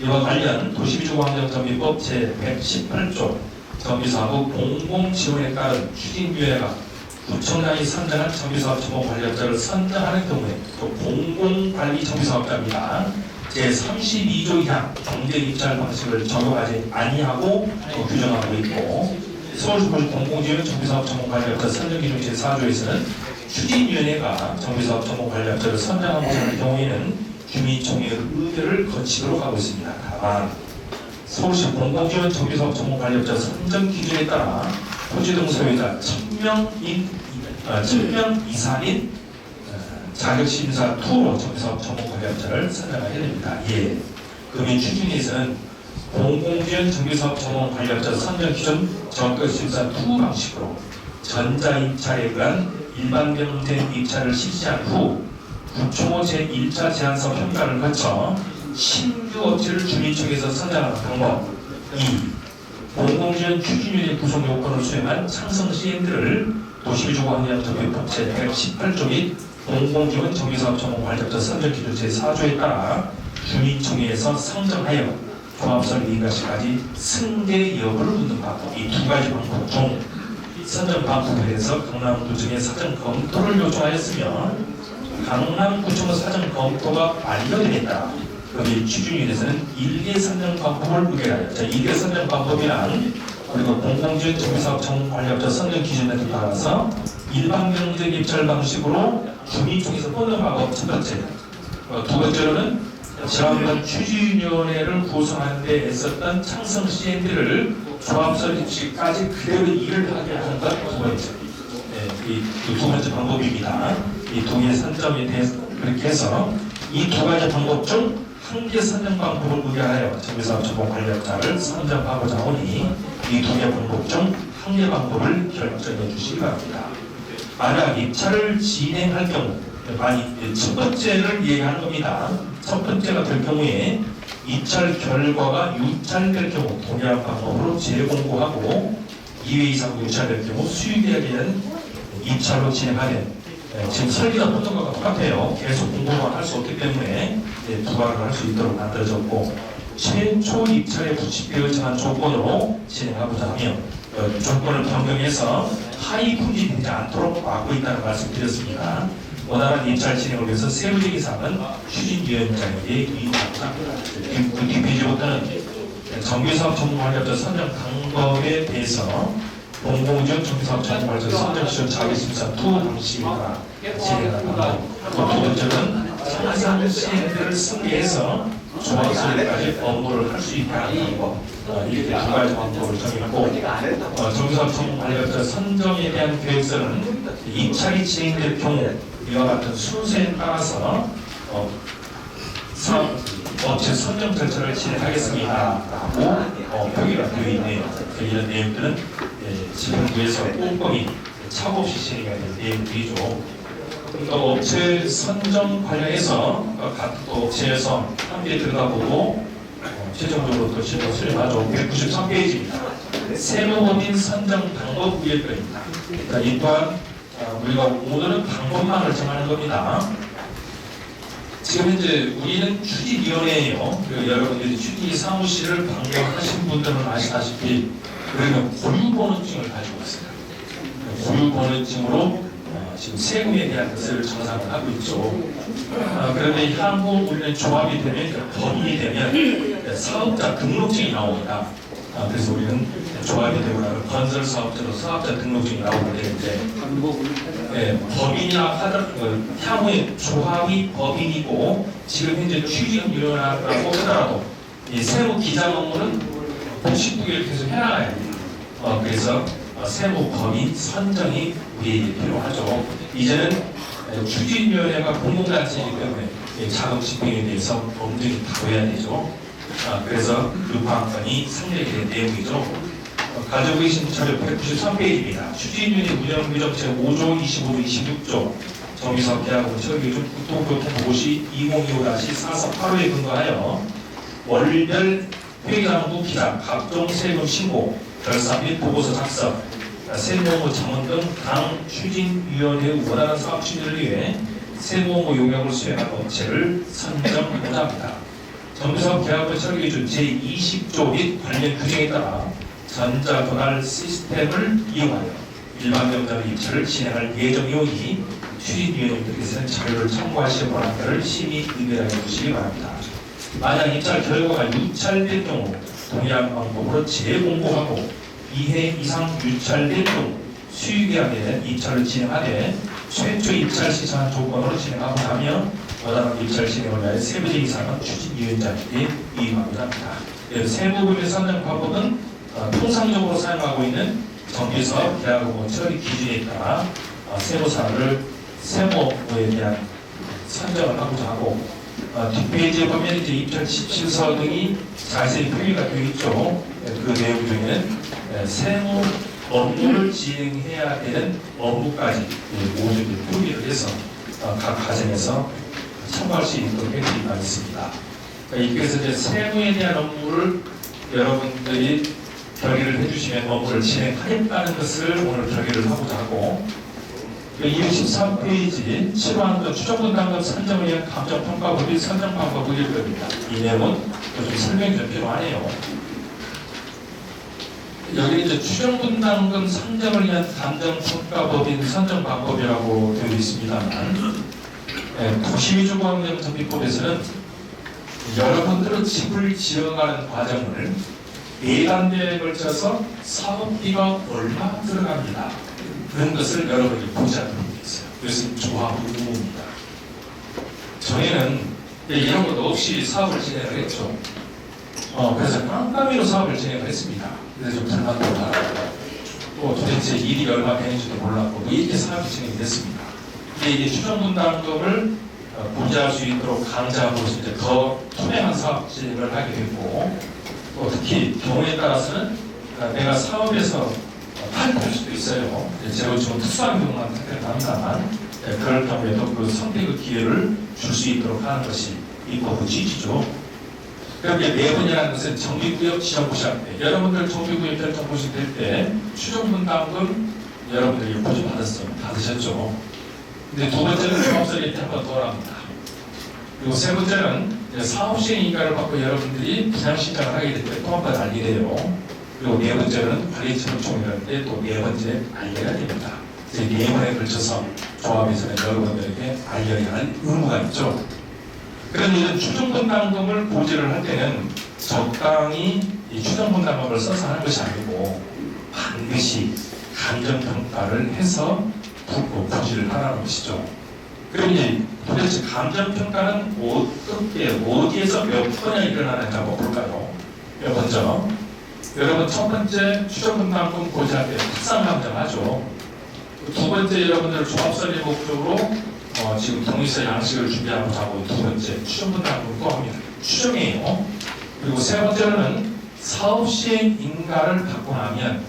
[SPEAKER 4] 이와 관련 도시비주환경정비법 제118조 정비사업 공공지원에 따른 추진위원회가 구청장이 선정한 정비사업 전문관리업자를 선정하는 경우에 또 공공관리 정비사업자입니다. 제32조 이하 경제입찰 방식을 적용하지 아니하고 규정하고 있고 서울시 공공지원 정비사업 전문관리업자 선정기준 제4조에서는 추진위원회가 정비사업 전문관리업자를 선정하고자 하는 경우에는 주민총회의 의결을 거치도록 하고 있습니다. 다만 서울시 공공지원 정비사업 전문관리업자 선정 기준에 따라 토지 등 소유자 1000명 이상인 자격심사 투로 정비사업 전문관리업자를 선정하게 됩니다. 예. 금융 추진위에서는 공공지원 정비사업 전문관리업자 선정 기준 자격심사 투 방식으로 전자입찰에 의한 일반 경쟁 입찰을 실시한 후 구청호 제1차 제안서 평가를 거쳐 신규 업체를 주민청에서 선정하는 방법 2. 공공지원 추진위원회 구성 요건을 수행한 창성 시행들을 도시주거환경정비법 제118조 및 공공지원 정비사업 전문관리업자 선정기준 제4조에 따라 주민청회에서 상정하여 조합설 이가시까지 승계 여부를 묻는 방법 이 두 가지 방법 중 선정 방법에 대해서 강남구청에 사전 검토를 요청하였으며 강남구청의 사전 검토가 완료되겠다. 그럼 추진위원회에서는 1개 선정 방법을 의결하여 2개 선정 방법이란 그리고 공공지원 정비사업 전문관리업자 선정 기준에 따라서 일반 경쟁 입찰 방식으로 주민총회에서 뽑는 방법 첫 번째. 두 번째로는 지난번 추진위원회를 구성하는 데 애썼던 창성 시행들을 조합설립시까지 그대로 일을 하게 하는 것 두 번째. 이 두 번째 방법입니다. 이 두 개의 선정에 대해서 그렇게 해서 이 두 가지 방법 중 한 개 선정 방법을 의결하여 정비사업 전문관리업자를 선정하고자 하오니 이 두 개 방법 중 한 개 방법을 결정해 주시기 바랍니다. 만약 입찰을 진행할 경우 첫 번째를 얘기하는 겁니다. 첫 번째가 될 경우에 입찰 결과가 유찰될 경우 동일한 방법으로 재공고하고 2회 이상 유찰될 경우 수익에 대한 입찰로 진행하는 지금 설계가 붙는 것과 똑같아요. 계속 공고만 할 수 없기 때문에 부과를 할 수 있도록 만들어졌고 최초 입찰에 부착되어 정한 조건으로 진행하고자 하며 조건을 변경해서 하위 품질되지 않도록 막고 있다는 말씀 드렸습니다. 원활한 입찰 진행을 위해서 세부적인 사항은 추진위원장에게 위임합니다. 그 뒷페이지부터는 정비사업 전문관리업자 선정 방법에 대해서 공공지원 정비사업 전문관리업자 선정 시절 자격심사 투 방식입니다. 진행하는 방법. 두 번째는 상상 시행들을 승계해서 조합설까지 업무를 할 수 있다는 방법. 이렇게 두 가지 방법을 정했고 정비사업 전문관리업자 선정에 대한 계획서는 입찰이 진행될 경우 이와 같은 순서에 따라서 업체 선정 절차를 진행하겠습니다 라고 표기가 되어 있네요. 이런 내용들은 지방부에서 꼼꼼히 차고없이 진행해야 될 내용들이죠. 업체 선정 관련해서 각 업체에서 함께 들여다보고 최종적으로 또 실무 수립하죠. 193페이지입니다. 세무법인 선정 방법 위의입니다. 자, 이 또한 우리가 오늘은 방법만을 정하는 겁니다. 지금 현재 우리는 추진위원회예요. 여러분들이 추진 사무실을 방문하신 분들은 아시다시피 우리는 고유번호증을 가지고 있어요. 고유번호증으로 지금 세금에 대한 것을 정상을 하고 있죠. 그런데 향후 우리는 조합이 되면, 법인이 되면 사업자 등록증이 나옵니다. 그래서 우리는 조합이 되고 나면 건설 사업자로 사업자 등록증이 나오게 되는데, 법인이나 향후에 조합이 법인이고 지금 현재 추진위원회라고 하더라도 이 세무 기장 업무는 복식부기를 계속 해나가야 됩니다. 그래서 세무법인 선정이 우리에게 필요하죠. 이제는 추진위원회가 공공단체이기 때문에 자금 집행에 대해서 엄중히 다뤄야 되죠. 그래서 루팡건이 성립이 된 내용이죠. 가지고 계신 자료 193페이지입니다. 추진위원회 운영규정책 5조, 25조, 26조 정비사업 계약금 처리 중 국토교통보고시 2025-4485에 근거하여 월별 회계장부 기각, 각종 세금 신고, 결산 및 보고서 작성, 세무업무 정원 등 당 추진위원회의 원하는 사업 추진을 위해 세무업무 용역을 수행하는 업체를 선정하고자 합니다. 정비사업 계약금 처리 기준 제20조 및 관련 규정에 따라 전자도날 시스템을 이용하여 일반 병자의 입찰을 진행할 예정이오니 추진위원님들께서는 자료를 참고하시기 바랍니다를 심히 의견하여 주시기 바랍니다. 만약 입찰 결과가 유찰된 경우 동일한 방법으로 재공고하고 2회 이상 유찰된 경우 수의계약에 대한 입찰을 진행하되 최초 입찰 시장 조건으로 진행하고 나면 원하는 입찰 진행을 위하여 세부제 이상은 추진위원장에게 위임하고자 합니다. 세무법인 선정 방법은 통상적으로 사용하고 있는 정비사업 계약업무 처리 기준에 따라 세무사를 세무업무에 대한 선정을 하고자 하고, 뒷페이지에 보면 이제 입찰 지침서 등이 자세히 표기가 되어 있죠. 그 내용 중에는 세무 업무를 진행해야 되는 업무까지 모두 표기를 해서 각 과정에서 참고할 수 있도록 해드리고 있습니다. 그래서 이제 세무에 대한 업무를 여러분들이 결의를 해주시면 업무를 진행하겠다는 것을 오늘 결의를 하고자 하고, 213페이지 7호항도 추정분담금 선정을 위한 감정평가법 및 선정방법을 읽습니다. 이 내용은 좀 설명이 좀 필요하네요. 여기 이제 추정분담금 선정을 위한 감정평가법인 선정방법이라고 되어 있습니다만, 도시위주공항내부 정비법에서는 여러분들은 집을 지어가는 과정을 4단계에 걸쳐서 사업비가 얼마 들어갑니다. 그런 것을 여러분이 보자는 게 있어요. 그래서 조합 의무입니다. 저희는 이런 것도 없이 사업을 진행을 했죠. 그래서 깜깜이로 사업을 진행을 했습니다. 그래서 좀 불만도 많았고, 또 도대체 일이 얼마 되는지도 몰랐고, 이렇게 사업이 진행이 됐습니다. 근데 이게 추정분담금을 부지할 수 있도록 강자함으로써 이제 더 투명한 사업 진행을 하게 됐고, 또 특히 경우에 따라서는 내가 사업에서 탈퇴할 수도 있어요. 제가 지금 특수한 경우만 탈퇴를 합니다만, 그럴 경우에도 그 선택의 기회를 줄 수 있도록 하는 것이 이 법의 취지죠. 그런데 매번이라는 것은 정비구역 지정부시할 때, 여러분들 정비구역 결정부시 될 때 추정분담금 여러분들이 보조 받으셨죠. 근데 두 번째는 조합설립 때 한 번 더 합니다. 그리고 세 번째는 사업시행 인가를 받고 여러분들이 분양 신청을 하게 될 때 또 한 번 알게 돼요. 그리고 네 번째는 관리청총이라는 때 또 네 번째 알려야 됩니다. 이제 네 번에 걸쳐서 조합에서는 여러분들에게 알려야 할 의무가 있죠. 그런데 이런 추정분담금을 보지를 할 때는 적당히 이 추정분담금을 써서 하는 것이 아니고 반드시 감정평가를 해서 부지를 하라는 것이죠. 그럼 이제 도대체 감정평가는 어떻게, 어디에서 몇 번이나 일어나는지 한번 볼까요? 먼저 여러분 첫 번째 추정분담금 고지할 때 특상감정하죠. 두 번째 여러분들 조합설립 목적으로 지금 동의서 양식을 준비하고자 하고, 두 번째 추정분담금 또 합니다. 추정이에요. 그리고 세 번째는 사업시행 인가를 받고 나면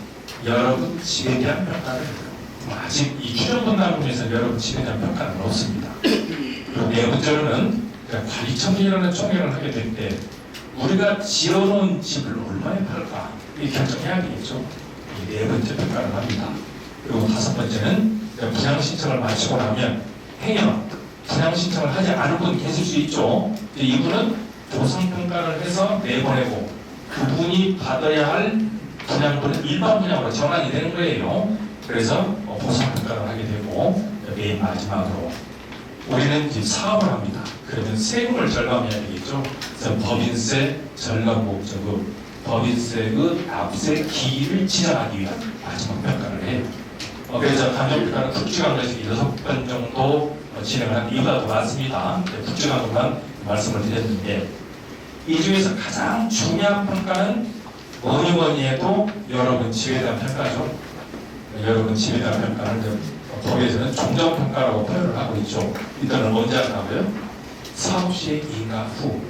[SPEAKER 4] 여러분 집에 대한 평가를 해요. 아직 이 추정분담금에서 여러분 집에 대한 평가는 없습니다. 그리고 네 번째로는 관리청이라는 총회를 하게 될 때 우리가 지어놓은 집을 얼마에 팔까? 이 결정해야 되겠죠. 이 네 번째 평가를 합니다. 그리고 다섯 번째는 분양 신청을 마치고 나면 행여 분양 신청을 하지 않은 분 계실 수 있죠. 이분은 보상 평가를 해서 내보내고 그분이 받아야 할 분양분은 일반 분양으로 전환이 되는 거예요. 그래서 보상 평가를 하게 되고 맨 마지막으로 우리는 이제 사업을 합니다. 그러면 세금을 절감해야 되겠죠. 그래서 법인세 절감 목적으로 법인세 그 납세 기일을 지정하기 위한 마지막 평가를 해요. 그래서 감정평가는 국지관과식 6번 정도 진행을 한 이유가 더 많습니다. 국지관으로만 말씀을 드렸는데 이 중에서 가장 중요한 평가는 뭐니 해도 여러분 집에 대한 평가죠. 여러분 집에 대한 평가를 법에서는 종전평가라고 표현을 하고 있죠. 이때는 언제 한다고요? 사업 시행 인가 후.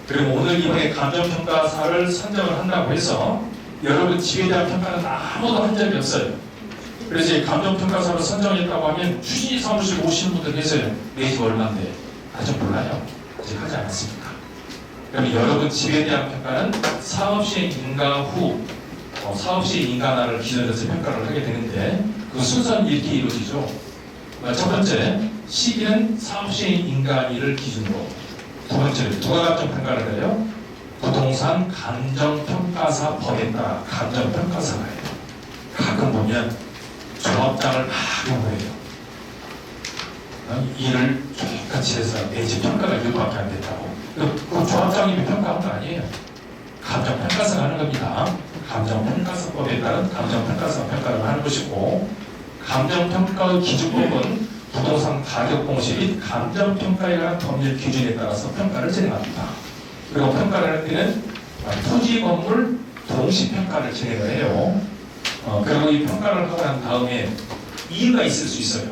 [SPEAKER 4] 그리고 오늘 이번에 감정평가사를 선정을 한다고 해서 여러분 집에 대한 평가는 아무도 한 적이 없어요. 그래서 이 감정평가사를 선정했다고 하면 추진위 사무실 오시는 분들 계세요. 내 집 얼마인데? 아직 몰라요. 아직 하지 않았습니다. 그러면 여러분 집에 대한 평가는 사업시행 인가 후 사업시행 인가날을 기준으로 해서 평가를 하게 되는데 그 순서는 이렇게 이루어지죠. 첫 번째, 시기는 사업시행 인가일을 기준으로. 두 번째, 누가 감정평가를 해요? 부동산 감정평가사 법에 따라 감정평가사가 해요. 가끔 보면 조합장을 막 요구해요. 일을 똑같이 해서 내 집 평가가 1밖에 안 됐다고. 그 조합장님이 평가한 거 아니에요. 감정평가사가 하는 겁니다. 감정평가사법에 따른 감정평가사가 평가를 하는 것이고 감정평가의 기준법은 부동산 가격 공시 및 감정평가에 관한 법률 기준에 따라서 평가를 진행합니다. 그리고 평가를 할 때는 토지 건물 동시평가를 진행을 해요. 그리고 이 평가를 하고 난 다음에 이유가 있을 수 있어요.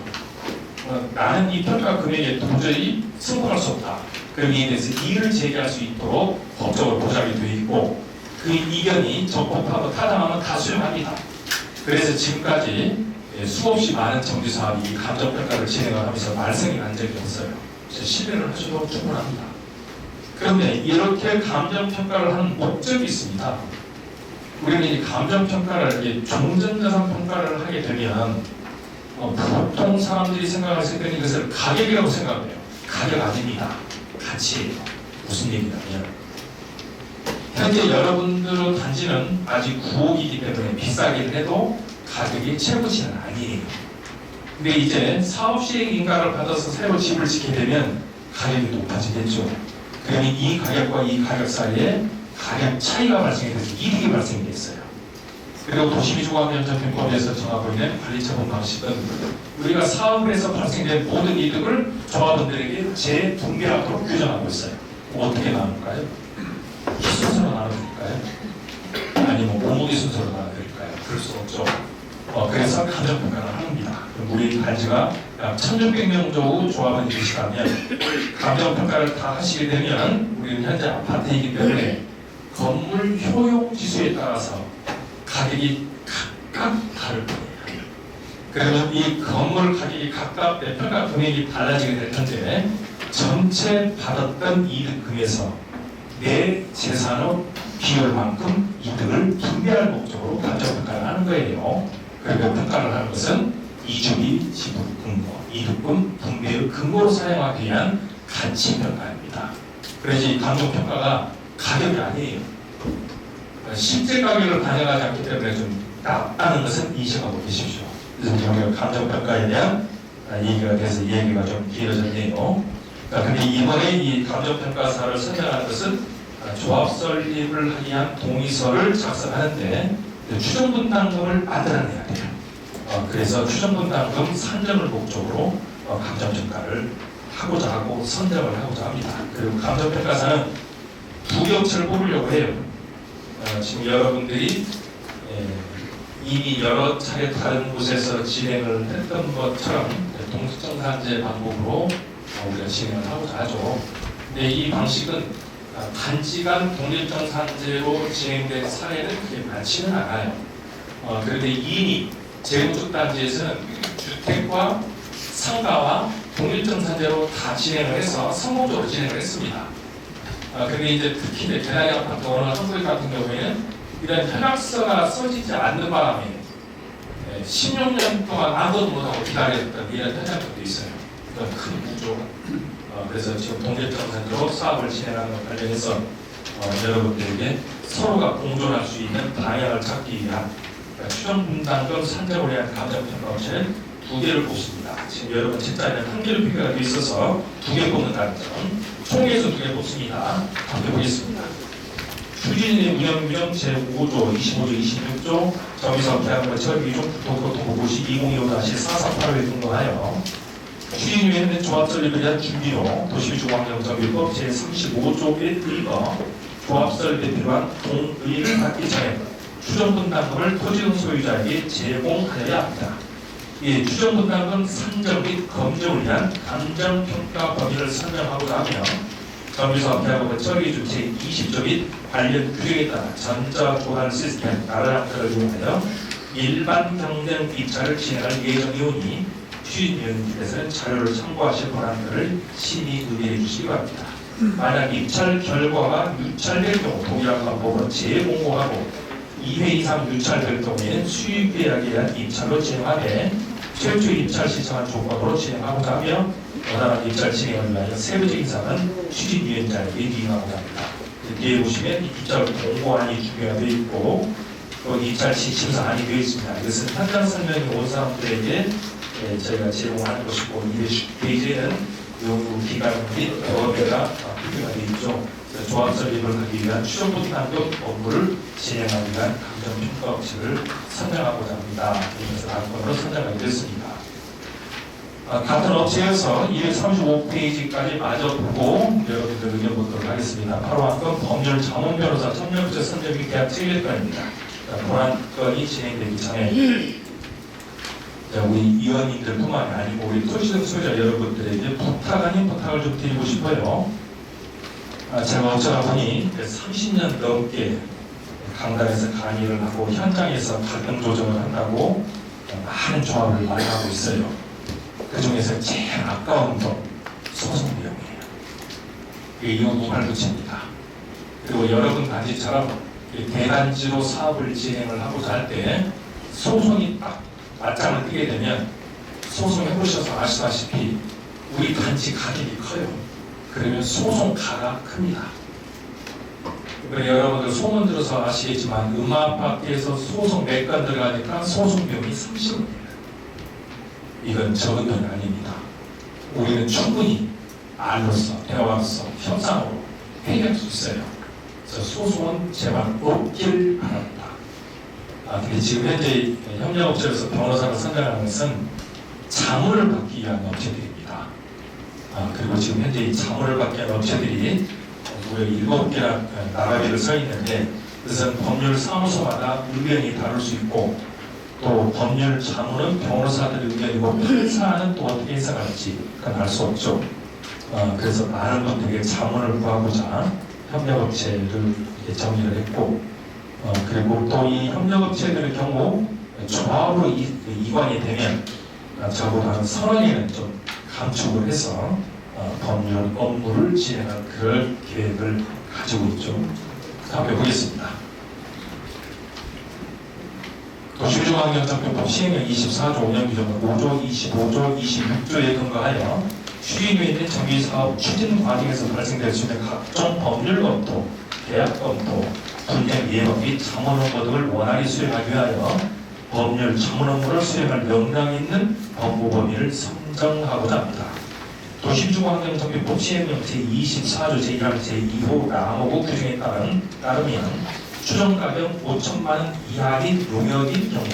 [SPEAKER 4] 나는 이 평가 금액에 도저히 승복할 수 없다. 그럼 이에 대해서 이의를 제기할 수 있도록 법적으로 보장이 되어 있고 그 이견이 적법하고 타당하면 다 수용합니다. 그래서 지금까지 수없이 많은 정비사업이 감정평가를 진행을 하면서 발생이 난 적이 없어요. 신뢰를 하셔도 충분합니다. 그런데 이렇게 감정평가를 하는 목적이 있습니다. 우리는 이 감정평가를 종전자산 평가를 하게 되면 보통 사람들이 생각했을 때는 이것을 가격이라고 생각해요. 가격 아닙니다. 가치예요. 무슨 얘기냐면 현재 여러분들의 단지는 아직 9억이기 때문에 비싸긴 해도 가격이 최고치는 아니에요. 근데 이제 사업시행 인가를 받아서 새로 집을 짓게 되면 가격이 높아지겠죠. 그러면 이 가격과 이 가격 사이에 가격 차이가 발생해서 이득이 발생됐어요. 그리고 도시미주관면적평법에서 정하고 있는 관리처분 방식은 우리가 사업을 해서 발생된 모든 이득을 조합원들에게 재분배하도록 규정하고 있어요. 어떻게 나눌까요? 순서로 나눠드릴까요? 아니면 몸무게 순서로 나눠드릴까요? 그럴 수 없죠. 그래서 감정평가를 합니다. 우리 단지가 약 1600명 정도 조합원이 계시다면 감정평가를 다 하시게 되면 우리는 현재 아파트이기 때문에 건물 효용 지수에 따라서 가격이 각각 다를 거예요. 그러면 이 건물 가격이 각각 평가 금액이 달라지게 될 텐데 전체 받았던 이득금에서 내 재산의 비율만큼 이득을 분배할 목적으로 감정평가를 하는 거예요. 그리고 평가를 하는 것은 이주비 지불 근거, 이득금 분배의 근거로 사용하기 위한 가치평가입니다. 그래서 이 감정평가가 가격이 아니에요. 실제 가격을 반영하지 않기 때문에 좀 낮다는 것은 인식하고 계십시오. 그래서 경력 감정평가에 대한 얘기가 돼서 얘기가 좀 길어졌네요. 근데 이번에 이 감정평가사를 선정하는 것은 조합 설립을 하기 위한 동의서를 작성하는데 추정분담금을 만들어내야 돼요. 그래서 추정분담금 산정을 목적으로 감정평가를 하고자 하고 선정을 하고자 합니다. 그리고 감정평가사는 두 격차를 뽑으려고 해요. 지금 여러분들이 이미 여러 차례 다른 곳에서 진행을 했던 것처럼 동식정산제 방법으로 우리가 진행을 하고자 하죠. 근데 이 방식은 단지간 독립정산제로 진행된 사례는 그렇게 많지는 않아요. 그런데 이미 재건축단지에서는 주택과 상가와 독립정산제로 다 진행을 해서 성공적으로 진행을 했습니다. 근데 이제 특히 이제 대단히 아파트 오늘 한국 같은 경우에는 이런 현악서가 써지지 않는 바람에 16년 동안 아무것도 못하고 기다렸던 이런 현장들도 있어요. 그런 큰 구조. 그래서 지금 동계정산으로 사업을 진행하는 것 관련해서 여러분들에게 서로가 공존할 수 있는 방향을 찾기 위한 추정분담금 산정을 위한 감정평가업체는 2개를 뽑습니다. 지금 여러분 책자에는 1개로 표기가 되어 있어서 2개 뽑는다는 점. 총회에서 2개 뽑습니다. 함께 보겠습니다. 추진의 운영규정 제5조, 25조, 26조 정비사업 계약과 철비중 국토교통부고시 2025-4485에 등록하여 추진위원회 조합 설립을 위한 준비로 도시주거환경정비법 제35조 1거 조합 설립에 필요한 동의를 받기 전에 추정분담금을 토지등 소유자에게 제공하여야 합니다. 이 추정분담금 산정 및 검증을 위한 감정평가 범위를 선정하고자 하며 정비사업 계약업의 처리주 제20조 및 관련 규정에 따라 전자조달 시스템 나라랑크를 이용하여 일반 경쟁 입찰을 진행할 예정이오니 추진위원님께서는 자료를 참고하실 권한들을 심히 의뢰해 주시기 바랍니다. 만약 입찰 결과가 유찰될 경우 동일한 방법으로 재공고하고 2회 이상 유찰될 경우에는 수익계약에 대한 입찰로 진행하되 최초 입찰 시청한 조건으로 진행하고자 하며 원활한 입찰 진행을 위하여 세부적인 사항은 추진위원장에게 위임하고자 합니다. 뒤에 보시면 입찰 공고안이 준비가 되어 있고 또 입찰 심사안이 되어 있습니다. 이것은 현장 설명이 온 사람들에게 저희가 제공하는 것이고 210페이지에는 연구 기간 및 경험회가 표기가 되어 있죠. 조합 설립을 하기 위한 추정분담금 업무를 진행하기 위한 감정평가업체를 선정하고자 합니다. 그래서 안건으로 선정하게 됐습니다. 같은 업체에서 235페이지까지 마저 보고 여러분들 의견 보도록 하겠습니다. 바로 안건 법률 자문 변호사 청년부채 선정 및 계약 체결권입니다. 본안건이 진행되기 전에 우리 위원님들뿐만이 아니고 우리 토지등 소유자 여러분들에게 부탁 아닌 부탁을 좀 드리고 싶어요. 제가 어쩌다 보니 30년 넘게 강단에서 강의를 하고 현장에서 갈등 조정을 한다고 많은 조합을 많이 하고 있어요. 그 중에서 제일 아까운 건 소송 비용이에요. 이게 이용무발부채입니다. 그리고 여러분 단지처럼 대단지로 사업을 진행을 하고자 할 때 소송이 딱 맞짱을 뜨게 되면 소송 해보셔서 아시다시피 우리 단지 가격이 커요. 그러면 소송가가 큽니다. 여러분들 소문 들어서 아시겠지만 음악파트에서 소송 몇 건 들어가니까 소송 비용이 30원이에요. 이건 적은 돈이 아닙니다. 우리는 충분히 말로써, 대화로써, 협상으로 해결할 수 있어요. 그래서 소송은 제발 없길 바랍니다. 근데 지금 현재 협력업체에서 변호사를 선정하는 것은 자문을 받기 위한 업체들입니다. 그리고 지금 현재 이 자문을 받기 위한 업체들이 무려 7개나 나라비를 서 있는데 그것은 법률 사무소마다 의견이 다를 수 있고 또 법률 자문은 변호사들의 의견이고 판사는 또 어떻게 해석할지 그건 알 수 없죠. 그래서 많은 분들에게 자문을 구하고자 협력업체를 정리를 했고 그리고 또 이 협력업체들의 경우 조합으로 이관이 되면 적어도 한 30개는 좀 감축을 해서 법률 업무를 진행할 그럴 계획을 가지고 있죠. 함께 보겠습니다. 도시주거환경정비법 시행령 24조 5년 규정은 5조, 25조, 26조에 근거하여 추진위원회 정비사업 추진 과정에서 발생될 수 있는 각종 법률 검토, 계약 검토, 분쟁 예방 및 자문 업무 등을 원활히 수행하기 위하여 법률 자문 업무를 수행할 역량 있는 법무 범위를 선정하고자 합니다. 도시주거환경정비법 시행령 제24조 제1항 제2호 라모구 규정에 따르면 추정가격 5천만 원 이하인 용역인 경우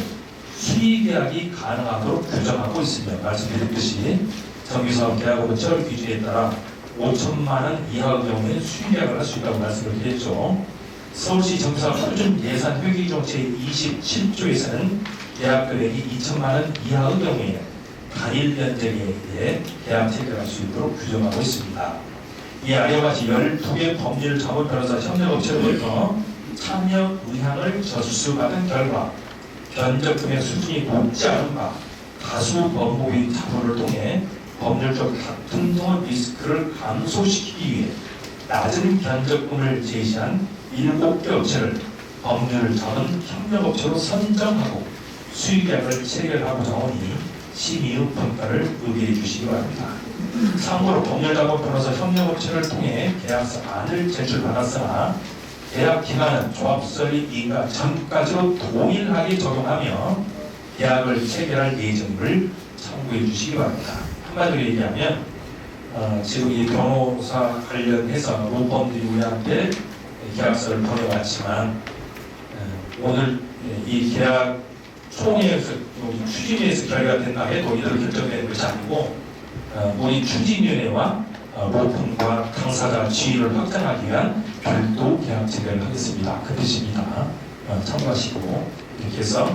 [SPEAKER 4] 수의계약이 가능하도록 규정하고 있으며 말씀드렸듯이 정비사업 계약업의 처리 기준에 따라 5천만 원 이하의 경우에는 수의계약을 할 수 있다고 말씀을 드렸죠. 서울시 정비사업 표준 예산 회계규정 제27조에서는 계약 금액이 2천만 원 이하의 경우에 단일 면적에 대해 계약 체결할 수 있도록 규정하고 있습니다. 이 아래와 같이 12개 법률 자문 변호사 협력업체로부터 참여 의향을 접수받은 결과 견적금의 수준이 높지 않은 바 다수 법무위 자문을 통해 법률적 다툼 등의 리스크를 감소시키기 위해 낮은 견적금을 제시한 7개 업체를 법률 전문 협력업체로 선정하고 수의계약을 체결하고자 하니 심의 후 평가를 의뢰해 주시기 바랍니다. 참고로 법률작업 변호사 협력업체를 통해 계약서 안을 제출받았으나 계약 기간은 조합 설립 이가 전까지로 동일하게 적용하며 계약을 체결할 예정을 참고해 주시기 바랍니다. 한마디로 얘기하면 지금 이 변호사 관련해서 로펌들이 우리한테 계약서를 보내왔지만 오늘 이 계약 총회에서 추진위에서 결의가 된다 해도 이대로 결정되는 것이 아니고 우리 추진위원회와 로펌과 당사자 지위를 확장하기 위한 별도 계약 체결을 하겠습니다. 그 뜻입니다. 참고하시고 이렇게 해서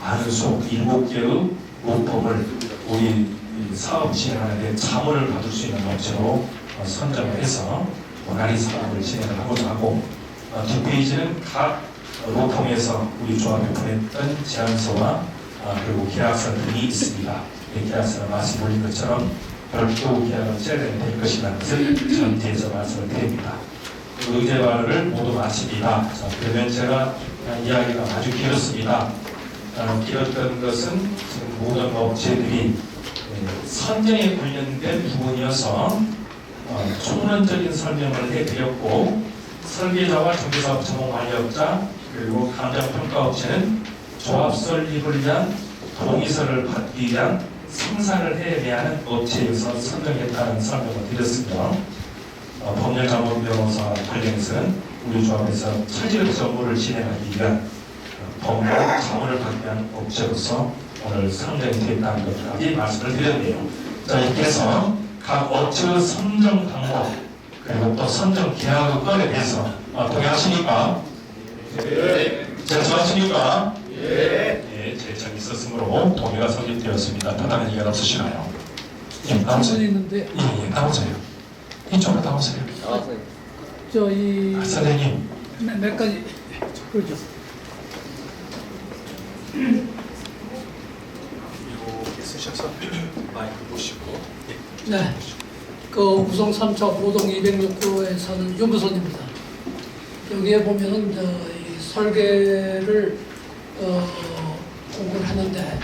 [SPEAKER 4] 많은 수 7개의 로펌을 우리 사업 진행하는 데 자문을 받을 수 있는 업체로 선정을 해서 원활히 사업을 진행을 하고자 하고 뒷페이지는 각 로펌에서 우리 조합에 보냈던 제안서와 그리고 계약서 등이 있습니다. 이 계약서는 말씀드린 것처럼 별도 계약을 체결될 것이라는 것을 전제해서 말씀을 드립니다. 의제 발언을 모두 마칩니다. 그러면 제가 이야기가 아주 길었습니다. 길었던 것은 지금 모든 업체들이 선정에 관련된 부분이어서 총론적인 설명을 해드렸고 설계자와 정비사업 전문관리업자 그리고 감정평가업체는 조합 설립을 위한 동의서를 받기 위한 생산을 해야 하는 업체에서 선정했다는 설명을 드렸습니다. 법률자문 변호사 관련해서는 우리 조합에서 철저히 업무를 진행하기 위한 법률 자문을 받기 위한 업체로서 오늘 선정이 됐다는 것까지 말씀을 드렸네요. 자, 이렇게 해서 각 업체의 선정 방법 그리고 또 선정 계약의 건에 대해서 동의하시니까? 네. 제청하시니까? 네. 제청이 있었으므로 동의가 성립되었습니다. 다른 얘기가 없으시나요? 예, 나오세요.
[SPEAKER 9] 있는데.
[SPEAKER 4] 예, 나오세요. 이쪽으로 나오세요. 선생님.
[SPEAKER 9] 몇 가지 그러죠.
[SPEAKER 4] 이렇게 쓰셔서 마이크 보시고.
[SPEAKER 9] 네. 그 우성 3차 보동 206호에서는 유무선입니다. 여기에 보면은 이 설계를 공부를 하는데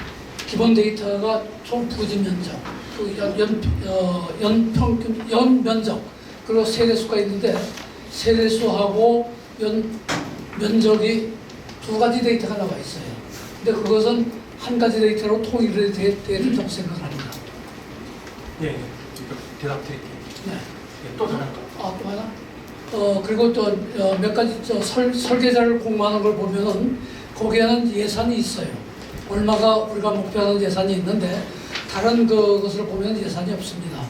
[SPEAKER 9] 기본 데이터가 총 부지 면적, 그 연 면적 그리고 세대수가 있는데 세대수하고 연 면적이 두 가지 데이터가 나와 있어요. 근데 그것은 한 가지 데이터로 통일이 된다고 생각합니다.
[SPEAKER 6] 네, 대답 드릴게요.
[SPEAKER 9] 네.
[SPEAKER 6] 네, 또 다른 거.
[SPEAKER 9] 또 하나? 그리고 또 몇 가지 설계자를 공모하는 걸 보면은 거기에는 예산이 있어요. 얼마가 우리가 목표하는 예산이 있는데 다른 그것을 보면 예산이 없습니다.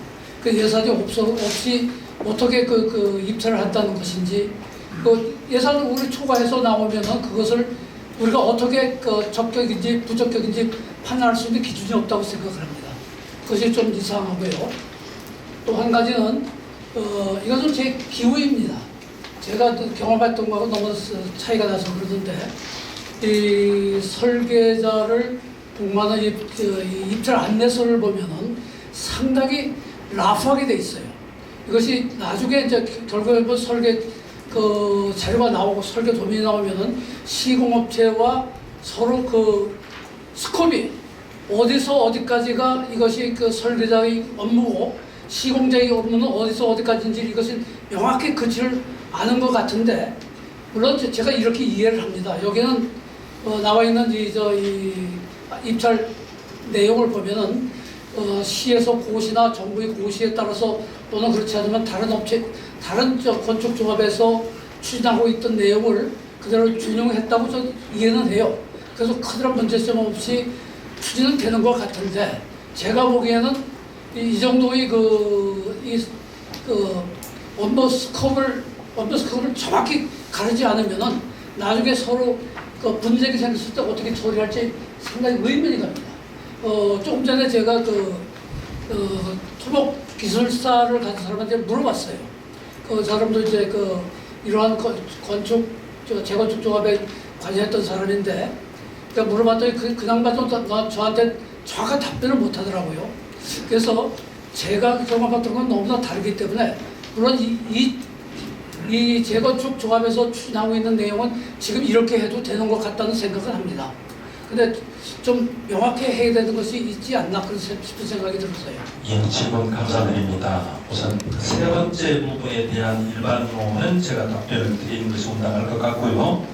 [SPEAKER 9] 그 예산이 없이 어떻게 그 입찰을 한다는 것인지 그 예산을 우리 초과해서 나오면은 그것을 우리가 어떻게 그 적격인지 부적격인지 판단할 수 있는 기준이 없다고 생각을 합니다. 그것이 좀 이상하고요. 또 한 가지는 이것은 제 기호입니다. 제가 경험했던 거하고 너무 차이가 나서 그러는데 이 설계자를 공모하는 입찰 안내서를 보면은 상당히 라프하게 돼 있어요. 이것이 나중에 이제 결국에 설계 그 자료가 나오고 설계 도면이 나오면은 시공업체와 서로 그 스코프이 어디서 어디까지가 이것이 그 설계자의 업무고 시공자의 업무는 어디서 어디까지인지 이것을 명확히 그치를 아는 것 같은데 물론 제가 이렇게 이해를 합니다. 여기는 나와 있는 이 입찰 내용을 보면은 시에서 고시나 정부의 고시에 따라서 또는 그렇지 않으면 다른 업체, 다른 건축조합에서 추진하고 있던 내용을 그대로 준용했다고 저는 이해는 해요. 그래서 크더란 문제점 없이 추진은 되는 것 같은데 제가 보기에는 이 정도의 언더 스컵을 정확히 가르지 않으면은 나중에 서로 그 분쟁이 생겼을 때 어떻게 처리할지 상당히 의문이 갑니다. 조금 전에 제가 토목 기술사를 가진 사람한테 물어봤어요. 그 사람도 이제 이러한 건축, 재건축 조합에 관여했던 사람인데, 그러니까 물어봤더니 그냥 봐도 저한테 정확한 답변을 못 하더라고요. 그래서 제가 경험했던 건 너무나 다르기 때문에 물론 이 재건축 조합에서 추진하고 있는 내용은 지금 이렇게 해도 되는 것 같다는 생각을 합니다. 근데 좀 명확히 해야 되는 것이 있지 않나 그런 싶은 생각이 들었어요.
[SPEAKER 4] 예, 질문 감사드립니다. 우선 세 번째 부분에 대한 일반론은 제가 답변을 드리는 것이 온당할 것 같고요.